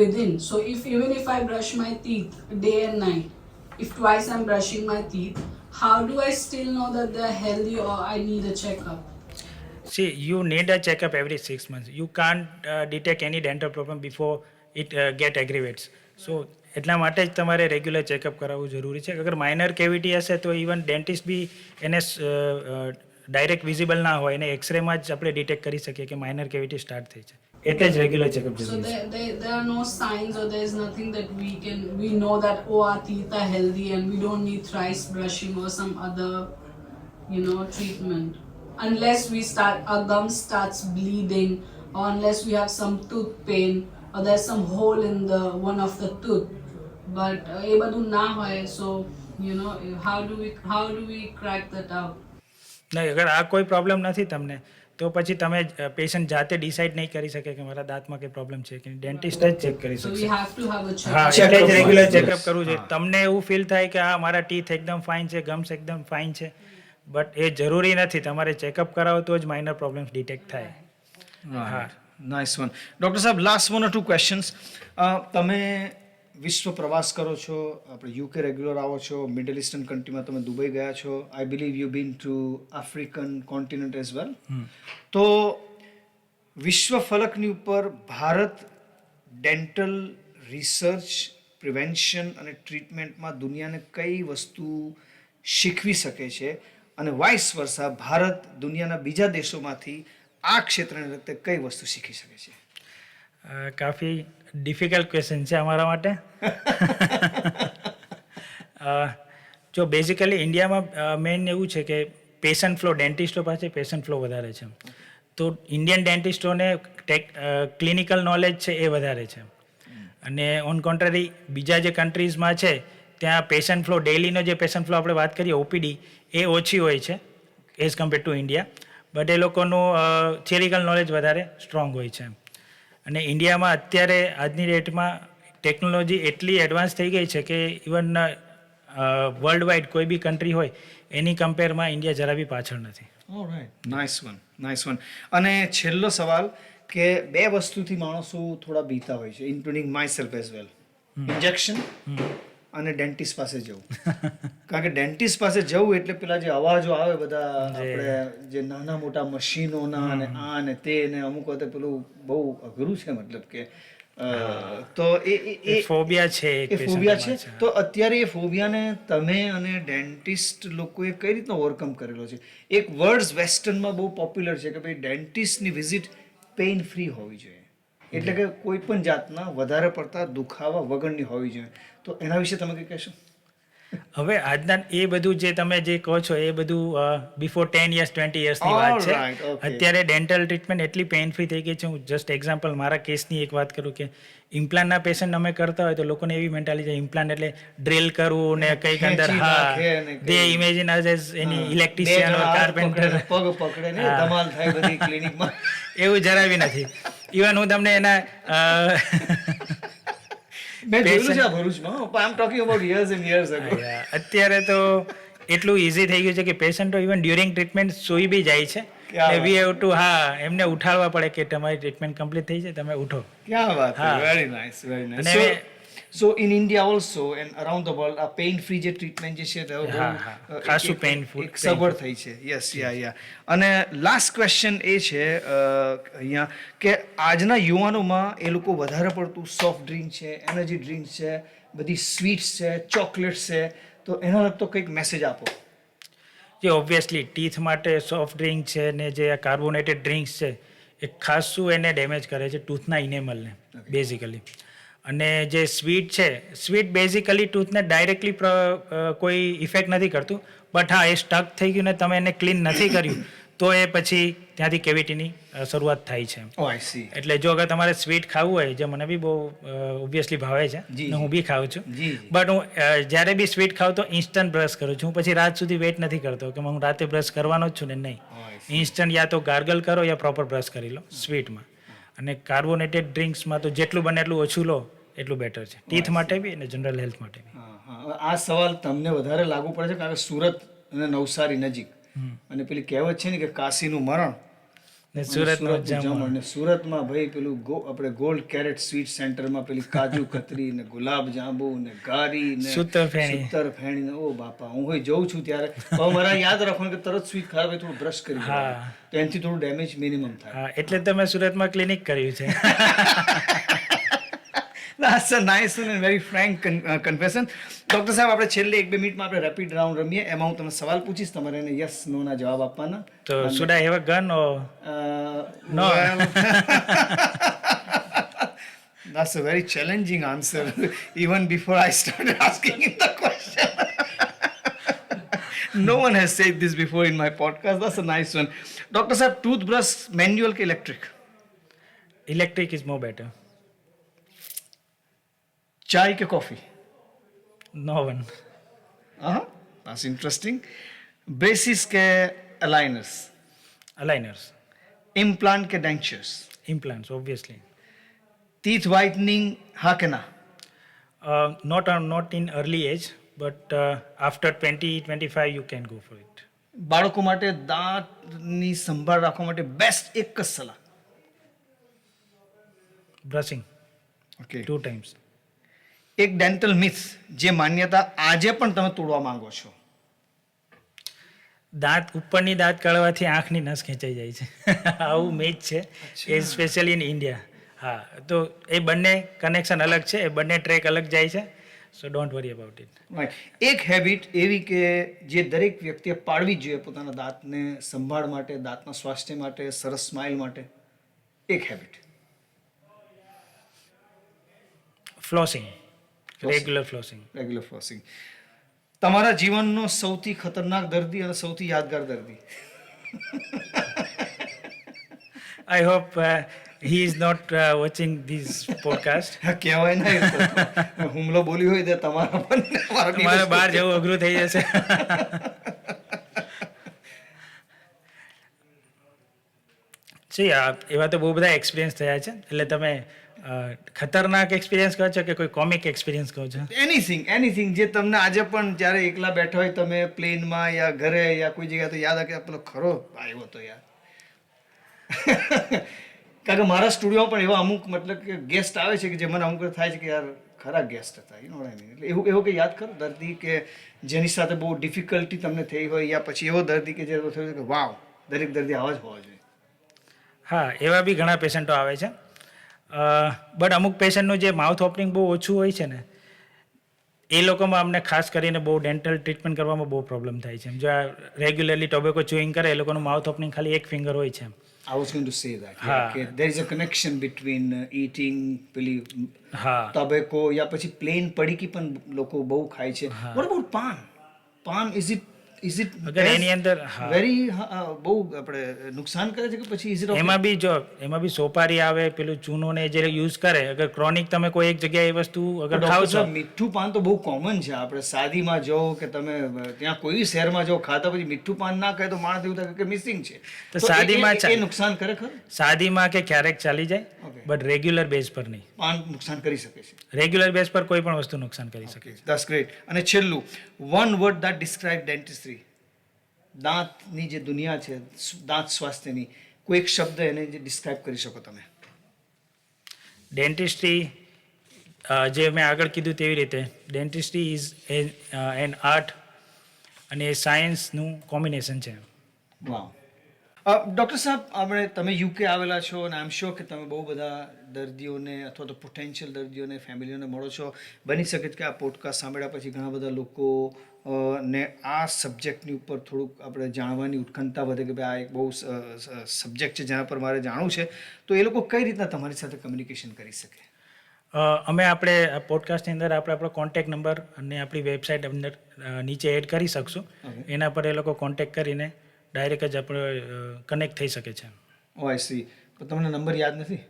within? So even if I brush my teeth day and night, if twice I'm brushing my teeth, how do I still know that they're healthy or I need a checkup?
See, you need a checkup every 6 months. You can't detect any dental problem before it get aggravates. So એટલા માટે જ તમારે regular checkup કરાવવું જરૂરી છે. અગર minor cavity હશે તો ઇવન ડેન્ટિસ્ટ બી એને ડાયરેક્ટ વિઝિબલ ના હોય એને એક્સરેમાં જ આપણે ડિટેક્ટ કરી શકીએ કે માઇનર કેવિટી સ્ટાર્ટ થઈ છે. એટલે જ રેગ્યુલર ચેકઅપ
So
જરૂરી છે.
there are no signs or there's nothing that we know that our teeth are healthy and we don't need thrice brushing or some other treatment, unless our gum starts bleeding, or unless we have some tooth pain or there's some hole in the one of the tooth. But એ બધું ના હોય, so how do we crack that out?
નહીં, અગર આ કોઈ problem નથી તમને તો પછી તમે પેશન્ટ જાતે ડિસાઇડ નહીં કરી શકે કે મારા દાંતમાં કંઈ પ્રોબ્લેમ છે કે ડેન્ટિસ્ટ જ ચેક કરી
So we
શકશે.
have to have a
હા,
checkup.
એટલે જ રેગ્યુલર
Yes.
ચેકઅપ કરવું જોઈએ. તમને એવું ફીલ થાય કે હા મારા ટીથ એકદમ ફાઇન છે, ગમ્સ એકદમ ફાઇન છે, બટ એ જરૂરી નથી. તમારે ચેકઅપ કરાવો તો જ માઇનર પ્રોબ્લેમ્સ ડિટેક્ટ થાય. હા,
નાઇસ વન. ડૉક્ટર સાહેબ, લાસ્ટ 1 or 2 ક્વેશ્ચન્સ. તમે વિશ્વ પ્રવાસ કરો છો, આપણે યુકે રેગ્યુલર આવો છો, મિડલ ઇસ્ટર્ન કન્ટ્રીમાં તમે દુબઈ ગયા છો, I believe you bin two African continent as well. તો વિશ્વ ફલકની ઉપર ભારત ડેન્ટલ રિસર્ચ, પ્રિવેન્શન અને ટ્રીટમેન્ટમાં દુનિયાને કઈ વસ્તુ શીખવી શકે છે, અને વાઇસ વર્સા ભારત દુનિયાના બીજા દેશોમાંથી આ ક્ષેત્રને લગતે કઈ વસ્તુ શીખી શકે છે?
કાફી ડિફિકલ્ટ ક્વેશ્ચન છે અમારા માટે. જો બેઝિકલી ઇન્ડિયામાં મેઇન એવું છે કે પેશન્ટ ફ્લો, ડેન્ટિસ્ટો પાસે પેશન્ટ ફ્લો વધારે છે. તો ઇન્ડિયન ડેન્ટિસ્ટોને ક્લિનિકલ નોલેજ છે એ વધારે છે. અને ઓન કોન્ટ્રારી બીજા જે કન્ટ્રીઝમાં છે ત્યાં પેશન્ટ ફ્લો, ડેઇલીનો જે પેશન્ટ ફ્લો આપણે વાત કરીએ ઓપીડી, એ ઓછી હોય છે as compare to India. But એ લોકોનું થિયરિકલ નોલેજ વધારે સ્ટ્રોંગ હોય છે. અને ઇન્ડિયામાં અત્યારે આજની ડેટમાં ટેકનોલોજી એટલી એડવાન્સ થઈ ગઈ છે કે ઇવન વર્લ્ડ વાઇડ કોઈ બી કન્ટ્રી હોય એની કમ્પેરમાં ઇન્ડિયા જરા બી પાછળ નથી.
Nice one, nice one. અને છેલ્લો સવાલ કે 2 વસ્તુથી માણસો થોડા બીતા હોય છે, including my self as well. Injection અને ડેન્ટિસ્ટ પાસે જવું. કારણ કે ડેન્ટિસ્ટ પાસે જવું એટલે પેલા જે અવાજો આવે બધા આપણે જે નાના મોટા મશીનોના અને આ અને તે ને અમુક વખતે પેલું બહુ અઘરું છે, મતલબ કે તો એ
ફોબિયા છે,
એ ફોબિયા છે. તો અત્યારે એ ફોબિયાને તમે અને ડેન્ટિસ્ટ લોકોએ કઈ રીતના ઓવરકમ કરેલો છે? એક વર્ડ્સ વેસ્ટર્નમાં બહુ પોપ્યુલર છે કે ભાઈ ડેન્ટિસ્ટની વિઝિટ પેઇન ફ્રી હોવી જોઈએ, એટલે કે કોઈ પણ જાતના વધારે પડતા દુખાવા વગરની હોવી જોઈએ. તો એના વિશે તમે કંઈ કહેશો?
હવે આજના એ બધું જે તમે જે કહો છો એ બધું બિફોર 10 years 20 yearsની વાત છે.
Alright, okay.
અત્યારે ડેન્ટલ ટ્રીટમેન્ટ એટલી પેઇન ફ્રી થઈ ગઈ છે. હું જસ્ટ એક્ઝામ્પલ મારા કેસની એક વાત કરું કે ઇમ્પ્લાન્ટના પેશન્ટ અમે કરતા હોય તો લોકોને એવી મેન્ટાલિટી છે ઇમ્પ્લાન્ટ એટલે ડ્રિલ કરવું ને કંઈક અંદર,
ખેંચી
હા,
નાખે ને
દે
કંઈ.
ઇમેજિન એઝ એની
બે
ઇલેક્ટ્રિશિયન
જણા
ઓર
હાથ
કાર્પેન્ટર.
પકડે, પગ પકડે ને ધમાલ થાય બધી ક્લિનિકમાં.
એવું જરાય બી નથી. ઇવન હું તમને એના
મેં જોયેલું છે આ ભરૂચમાં. I am talking about years and years ago.
અત્યારે તો એટલું ઇઝી થઈ ગયું છે કે પેશન્ટો ઇવન ડ્યુરિંગ ટ્રીટમેન્ટ સૂઈ બી જાય છે.
ક્યાં
વી હેવ ટુ, હા, એમને ઉઠાડવા પડે કે તમારી ટ્રીટમેન્ટ કમ્પ્લીટ થઈ છે, તમે ઉઠો.
ક્યાં વાત છે,
હા.
Very nice, very nice.
અને
so in India also and around the world આ પેઇન ફ્રી જે ટ્રીટમેન્ટ જે છે તે હવે
હા,
બહુ,
હા. ખાસું painful,
એક સગવડ થઈ છે. યસ, યા. અને લાસ્ટ ક્વેશ્ચન એ છે અહીંયા કે આજના યુવાનોમાં એ લોકો વધારે પડતું સોફ્ટ ડ્રિંક છે, એનર્જી ડ્રિંક છે, બધી સ્વીટ્સ છે, ચોકલેટ્સ છે, તો એના લગતો કંઈક મેસેજ આપો.
જે ઓબ્વિયસલી ટીથ માટે સોફ્ટ ડ્રિંક છે ને જે કાર્બોનેટેડ ડ્રિંક્સ છે એ ખાસું એને ડેમેજ કરે છે ટૂથના ઇનેમલને બેઝિકલી. અને જે સ્વીટ છે, સ્વીટ બેઝિકલી ટૂથને ડાયરેક્ટલી કોઈ ઇફેક્ટ નથી કરતું, બટ હા, એ સ્ટક થઈ ગયું ને તમે એને ક્લીન નથી કર્યું તો એ પછી ત્યાંથી કેવિટીની શરૂઆત થાય છે.
Oh I C.
એટલે જો અગર તમારે સ્વીટ ખાવું હોય, જે મને બી બહુ ઓબ્વિયસલી ભાવે છે
જી,
ને હું બી ખાઉં છું,
જી.
બટ હું જ્યારે બી સ્વીટ ખાઉં તો ઇન્સ્ટન્ટ બ્રશ કરું છું. હું પછી રાત સુધી વેઇટ નથી કરતો કે હું રાતે બ્રશ કરવાનો જ છું ને, નહીં.
Oh, I see.
ઇન્સ્ટન્ટ યા તો ગાર્ગલ કરો યા પ્રોપર બ્રશ કરી લો સ્વીટમાં. અને કાર્બોનેટેડ ડ્રિંક્સમાં તો જેટલું બને એટલું ઓછું લો એટલું બેટર છે, ટીથ માટે બી અને જનરલ હેલ્થ માટે બી.
હા, હા. હવે આ સવાલ તમને વધારે લાગુ પડે છે કારણ કે સુરત અને નવસારી નજીક, અને પેલી કહેવત છે ને કે કાશીનું મરણ
ને
અને
સુરતનો
સુરતનું
જમણ.
જમણ. ને સુરતમાં ભાઈ પેલું આપણે ગોલ્ડ કેરેટ સ્વીટ સેન્ટરમાં પેલી કાજુ કતરી ને ગુલાબ જાંબુ ને ગારી ને
સૂતરફેણી.
સૂતરફેણી ને ઓ બાપા, હું હોય જઉં છું ત્યારે હવે મારા યાદ રાખવાનું કે તરત સ્વીટ ખરાબ હોય થોડું બ્રશ કરી
હા.
લેવાનું. તો એનાથી થોડું ડેમેજ મિનિમમ થાય.
હા, એટલે તમે સુરતમાં ક્લિનિક કર્યું છે.
That's a nice one and very frank confession. Doctor સાહેબ, આપણે છેલ્લે 1-2 મિનિટમાં આપણે રેપિડ રાઉન્ડ રમીએ. એમાં હું તમને સવાલ પૂછીશ, તમારે એને યસ નો ના જવાબ આપવાના.
તો should I have a gun or No.
Well, that's a very challenging answer. Even before I started asking him the question. No one has said this before in my podcast. That's a nice one. Dr. Saab, toothbrush manual ke electric?
electric is more better?
Chai ke coffee?
No one.
Uh-huh. That's interesting. Braces ke aligners?
Aligners.
Implant ke dentures?
Implants, obviously.
Teeth whitening ha ke na?
Not in early age, but after 20-25 you can go for it.
બાળકો માટે દાંતની સંભાળ રાખવા માટે best એક જ સલાહ?
Brushing
okay.
2 times.
એક dental myth જે માન્યતા આજે પણ તમે તોડવા માંગો છો?
દાંત ઉપરની દાંત કાઢવાથી આંખની નસ ખેંચાઈ જાય છે. આવું મેચ છે, એ સ્પેશિયલી ઇન ઇન્ડિયા. હા, તો એ બંને કનેક્શન અલગ છે, એ બંને ટ્રેક અલગ જાય છે, સો don't worry about it.
Right. એક હેબિટ એવી કે જે દરેક વ્યક્તિએ પાડવી જ જોઈએ પોતાના દાંતને સંભાળ માટે, દાંતના સ્વાસ્થ્ય માટે, સરસ સ્માઇલ માટે. એક habit.
Flossing, regular flossing.
Regular flossing. તમારા જીવનનો સૌથી ખતરનાક દર્દી અને સૌથી યાદગાર દર્દી?
I hope he is not watching this podcast.
કહેવાય ના એ તો. હુમલો બોલી હોય તો તમારા પણ
તમારે બહાર જવું અઘરું થઈ જશે. જી, એવા તો બહુ બધા એક્સપિરિયન્સ થયા છે. એટલે તમે ખતરનાક એક્સપિરિયન્સ કહો છો કે કોઈ કોમિક એક્સપિરિયન્સ કહો છો?
એનીથિંગ જે તમને આજે પણ જ્યારે એકલા બેઠા હોય તમે પ્લેનમાં યા ઘરે યા કોઈ જગ્યાએ તો યાદ આવે કે પેલો ખરો આવ્યો તો યાર. કારણ કે મારા સ્ટુડિયોમાં પણ એવા અમુક મતલબ કે ગેસ્ટ આવે છે કે જે મને અમુક થાય છે કે યાર ખરા ગેસ્ટ હતા, you know what I mean. એટલે એવું કે યાદ કરો દર્દી કે જેની સાથે બહુ ડિફિકલ્ટી તમને થઈ હોય, યા પછી એવો દર્દી કે જે થયું કે વાવ, દરેક દર્દી આવા જ હોવા જોઈએ?
હા, એવા બી ઘણા પેશન્ટો આવે છે, બટ અમુક પેશન્ટનું જે માઉથ ઓપનિંગ બહુ ઓછું હોય છે ને, એ લોકોમાં અમને ખાસ કરીને બહુ ડેન્ટલ ટ્રીટમેન્ટ કરવામાં બહુ પ્રોબ્લેમ થાય છે. જો રેગ્યુલરલી ટોબેકો ચ્યુઇંગ કરે એ લોકોનું માઉથ ઓપનિંગ ખાલી એક ફિંગર હોય છે.
I was going to say that.
હા.
Okay. There is a connection between eating પેલી
હા,
tobacco યા પછી પ્લેન પડીકી પણ લોકો બહુ ખાય છે. What about PAN? PAN is it
અગર એની અંદર હા,
વેરી બહુ આપણે નુકસાન કરે છે કે પછી is it okay?
એમાં બી સોપારી આવે, પેલું ચૂનો ને જે યુઝ કરે. અગર ક્રોનિક તમે કોઈ એક જગ્યાએ એ વસ્તુ અગર
ડૉક્ટર
ખાવ છો,
સાહેબ, મીઠું પાન તો બહુ કોમન છે. આપણે શાદીમાં જાઓ કે તમે ત્યાં કોઈ શહેરમાં જાઓ, ખાતા પછી મીઠું પાન ના ખાય તો માણસ એવું થાય કે મિસિંગ છે.
તો
તો
શાદીમાં
એ નુકસાન કરે ખરું?
શાદીમાં કે ક્યારેક ચાલી જાય,
Okay.
બટ રેગ્યુલર બેઝ પર નહીં.
પાન નુકસાન કરી શકે છે.
રેગ્યુલર બેઝ પર કોઈ પણ વસ્તુ નુકસાન કરી શકે છે.
That's great. અને છેલ્લું, one word that describe dentistry. દાંતની જે દુનિયા છે, દાંત સ્વાસ્થ્યની, કોઈ એક શબ્દ એને જે ડિસ્ક્રાઇબ કરી શકો તમે?
ડેન્ટિસ્ટ્રી જે મેં આગળ કીધું તેવી રીતે ડેન્ટિસ્ટ્રી ઇઝ એન આર્ટ અને એ સાયન્સનું કોમ્બિનેશન છે.
વાવ. ડૉક્ટર સાહેબ, આપણે તમે યુકે આવેલા છો અને આઈ એમ શ્યોર કે તમે બહુ બધા દર્દીઓને અથવા તો પોટેન્શિયલ દર્દીઓને ફેમિલીઓને મળો છો. બની શકે કે આ પોડકાસ્ટ સાંભળ્યા પછી ઘણા બધા લોકો ને આ સબ્જેક્ટની ઉપર થોડુંક આપણે જાણવાની ઉત્કંઠા વધે કે ભાઈ આ એક બહુ સબ્જેક્ટ છે જેના પર મારે જાણવું છે, તો એ લોકો કઈ રીતના તમારી સાથે કમ્યુનિકેશન કરી શકે?
અમે આપણે પોડકાસ્ટની અંદર આપણે આપણો કોન્ટેક્ટ નંબર અને આપણી વેબસાઇટ અંદર નીચે એડ કરી શકશું. એના પર એ લોકો કોન્ટેક્ટ કરીને ડાયરેક્ટ જ આપણે કનેક્ટ થઈ શકે છે.
Oh I C. પણ તમને નંબર યાદ નથી?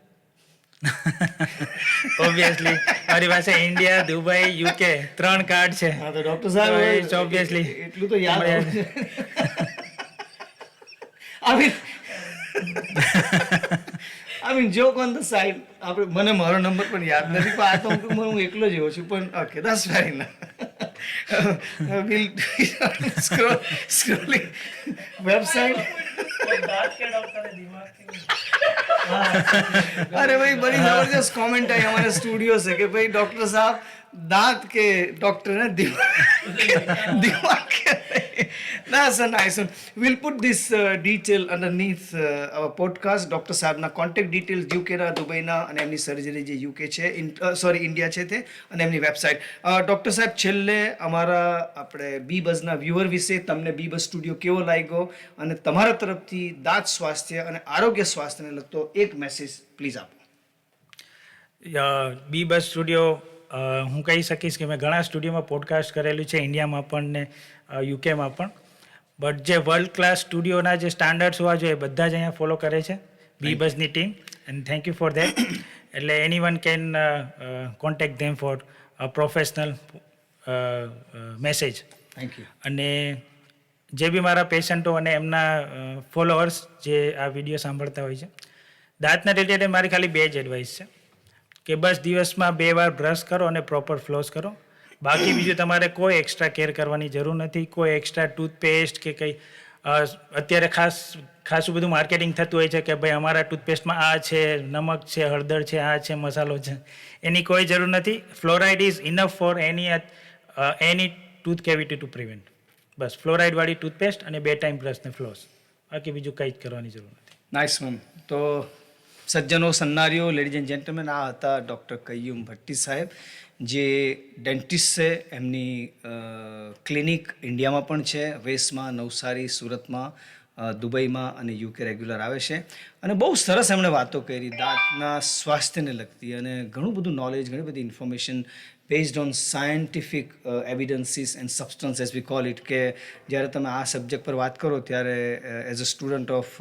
ઓબ્વિયસલી મારી પાસે ઇન્ડિયા, દુબઈ, યુકે 3 કાર્ડ છે.
હા, તો ડૉક્ટર સાહેબ
ઓબ્વિયસલી
એટલું તો યાદ આવે. I mean, joke on the side. મને મારો નંબર પણ યાદ નથી, પણ આ તો હું એકલો જ એવો છું. પણ okay, that's fair enough. We'll scrolling website. अरे भाई, बड़ी जबरदस्त कमेंट आई हमारे स्टूडियो से कि भाई डॉक्टर साहब दांत के डॉक्टर है, दिमाग के that's a nice one. We'll put this detail underneath our podcast. Doctor સાહેબના કોન્ટેક્ટ ડિટેલ્સ યુકેના, દુબઈના અને એમની સર્જરી જે યુકે છે, ઇન્ડિયા છે તે, અને એમની વેબસાઇટ. ડૉક્ટર સાહેબ, છેલ્લે અમારા આપણે બી બઝના વ્યુઅર વિશે તમને બી બઝ સ્ટુડિયો કેવો લાગ્યો અને તમારા તરફથી દાંત સ્વાસ્થ્ય અને આરોગ્ય સ્વાસ્થ્યને લગતો એક મેસેજ પ્લીઝ આપો.
બી બઝ સ્ટુડિયો, હું કહી શકીશ કે મેં ઘણા સ્ટુડિયોમાં પોડકાસ્ટ કરેલું છે, ઇન્ડિયામાં પણ ને યુકેમાં પણ. બટ જે વર્લ્ડ ક્લાસ સ્ટુડિયોના જે સ્ટાન્ડર્ડ્સ હોવા જોઈએ બધા જ અહીંયા ફોલો કરે છે બી બઝની ટીમ, and thank you for that. એટલે any one can contact them for professional message.
Thank you.
અને જે બી મારા પેશન્ટો અને એમના ફોલોઅર્સ જે આ વિડીયો સાંભળતા હોય છે, દાંતના રિલેટેડ મારી ખાલી 2 જ એડવાઇસ છે કે બસ દિવસમાં 2 વાર બ્રશ કરો અને પ્રોપર ફ્લોસ કરો. બાકી બીજું તમારે કોઈ એક્સ્ટ્રા કેર કરવાની જરૂર નથી. કોઈ એક્સ્ટ્રા ટૂથપેસ્ટ કે કંઈ અત્યારે ખાસું બધું માર્કેટિંગ થતું હોય છે કે ભાઈ અમારા ટૂથપેસ્ટમાં આ છે, નમક છે, હળદર છે, આ છે, મસાલો છે. એની કોઈ જરૂર નથી. Fluoride is enough for any tooth cavity to prevent. બસ ફ્લોરાઇડવાળી ટૂથપેસ્ટ અને 2 ટાઈમ બ્રશ ને ફ્લોસ, બાકી બીજું કંઈ જ કરવાની જરૂર નથી.
Nice ma'am. તો સજ્જનો, સન્નારીઓ, લેડીઝ એન્ડ જેન્ટલમેન, આ હતા ડૉક્ટર કય્યુમ ભટ્ટી સાહેબ, જે ડેન્ટિસ્ટ છે. એમની ક્લિનિક ઇન્ડિયામાં પણ છે, વેસ્ટમાં, નવસારી, સુરતમાં, દુબઈમાં અને યુકે રેગ્યુલર આવે છે. અને બહુ સરસ એમણે વાતો કરી દાંતના સ્વાસ્થ્યને લગતી, અને ઘણું બધું નોલેજ, ઘણી બધી information based on scientific evidences and substance as V call it, કે જ્યારે તમે આ સબ્જેક્ટ પર વાત કરો ત્યારે as a student of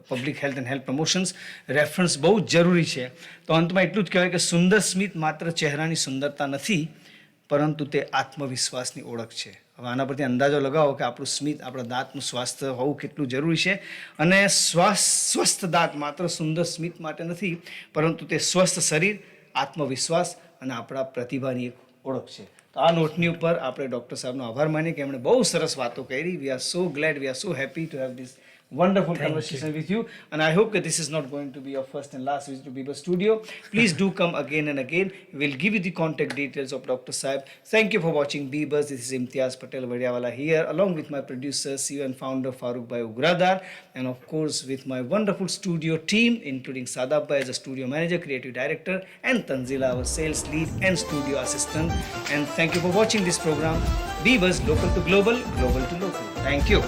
public health and health promotions reference બહુ જ જરૂરી છે. તો અંતમાં એટલું જ કહેવાય કે સુંદર સ્મિત માત્ર ચહેરાની સુંદરતા નથી, પરંતુ તે આત્મવિશ્વાસની ઓળખ છે. હવે આના પરથી અંદાજો લગાવો કે આપણું સ્મિત, આપણા દાંતનું સ્વાસ્થ્ય હોવું કેટલું જરૂરી છે. અને સ્વસ્થ દાંત માત્ર સુંદર સ્મિત માટે નથી, પરંતુ તે સ્વસ્થ શરીર, આત્મવિશ્વાસ અને આપણા પ્રતિભાની એક ઓળખ છે. તો આ નોટની ઉપર આપણે ડૉક્ટર સાહેબનો આભાર માનીએ કે એમણે બહુ સરસ વાતો કરી. We are so glad, we are so happy to have this wonderful conversation with you, and I hope that this is not going to be your first and last visit to Bee Buzz Studio. Please do come again and again. We'll give you the contact details of Dr. Saib. Thank you for watching Bee Buzz. This is Imtiaz Patel Vadiawala here, along with my producer, CEO and founder Farooq Bhai Ugradar, and of course with my wonderful studio team, including Sadab Bhai as a studio manager, creative director, and Tanzila, our sales lead and studio assistant. And thank you for watching this program, Bee Buzz, local to global, global to local. Thank you.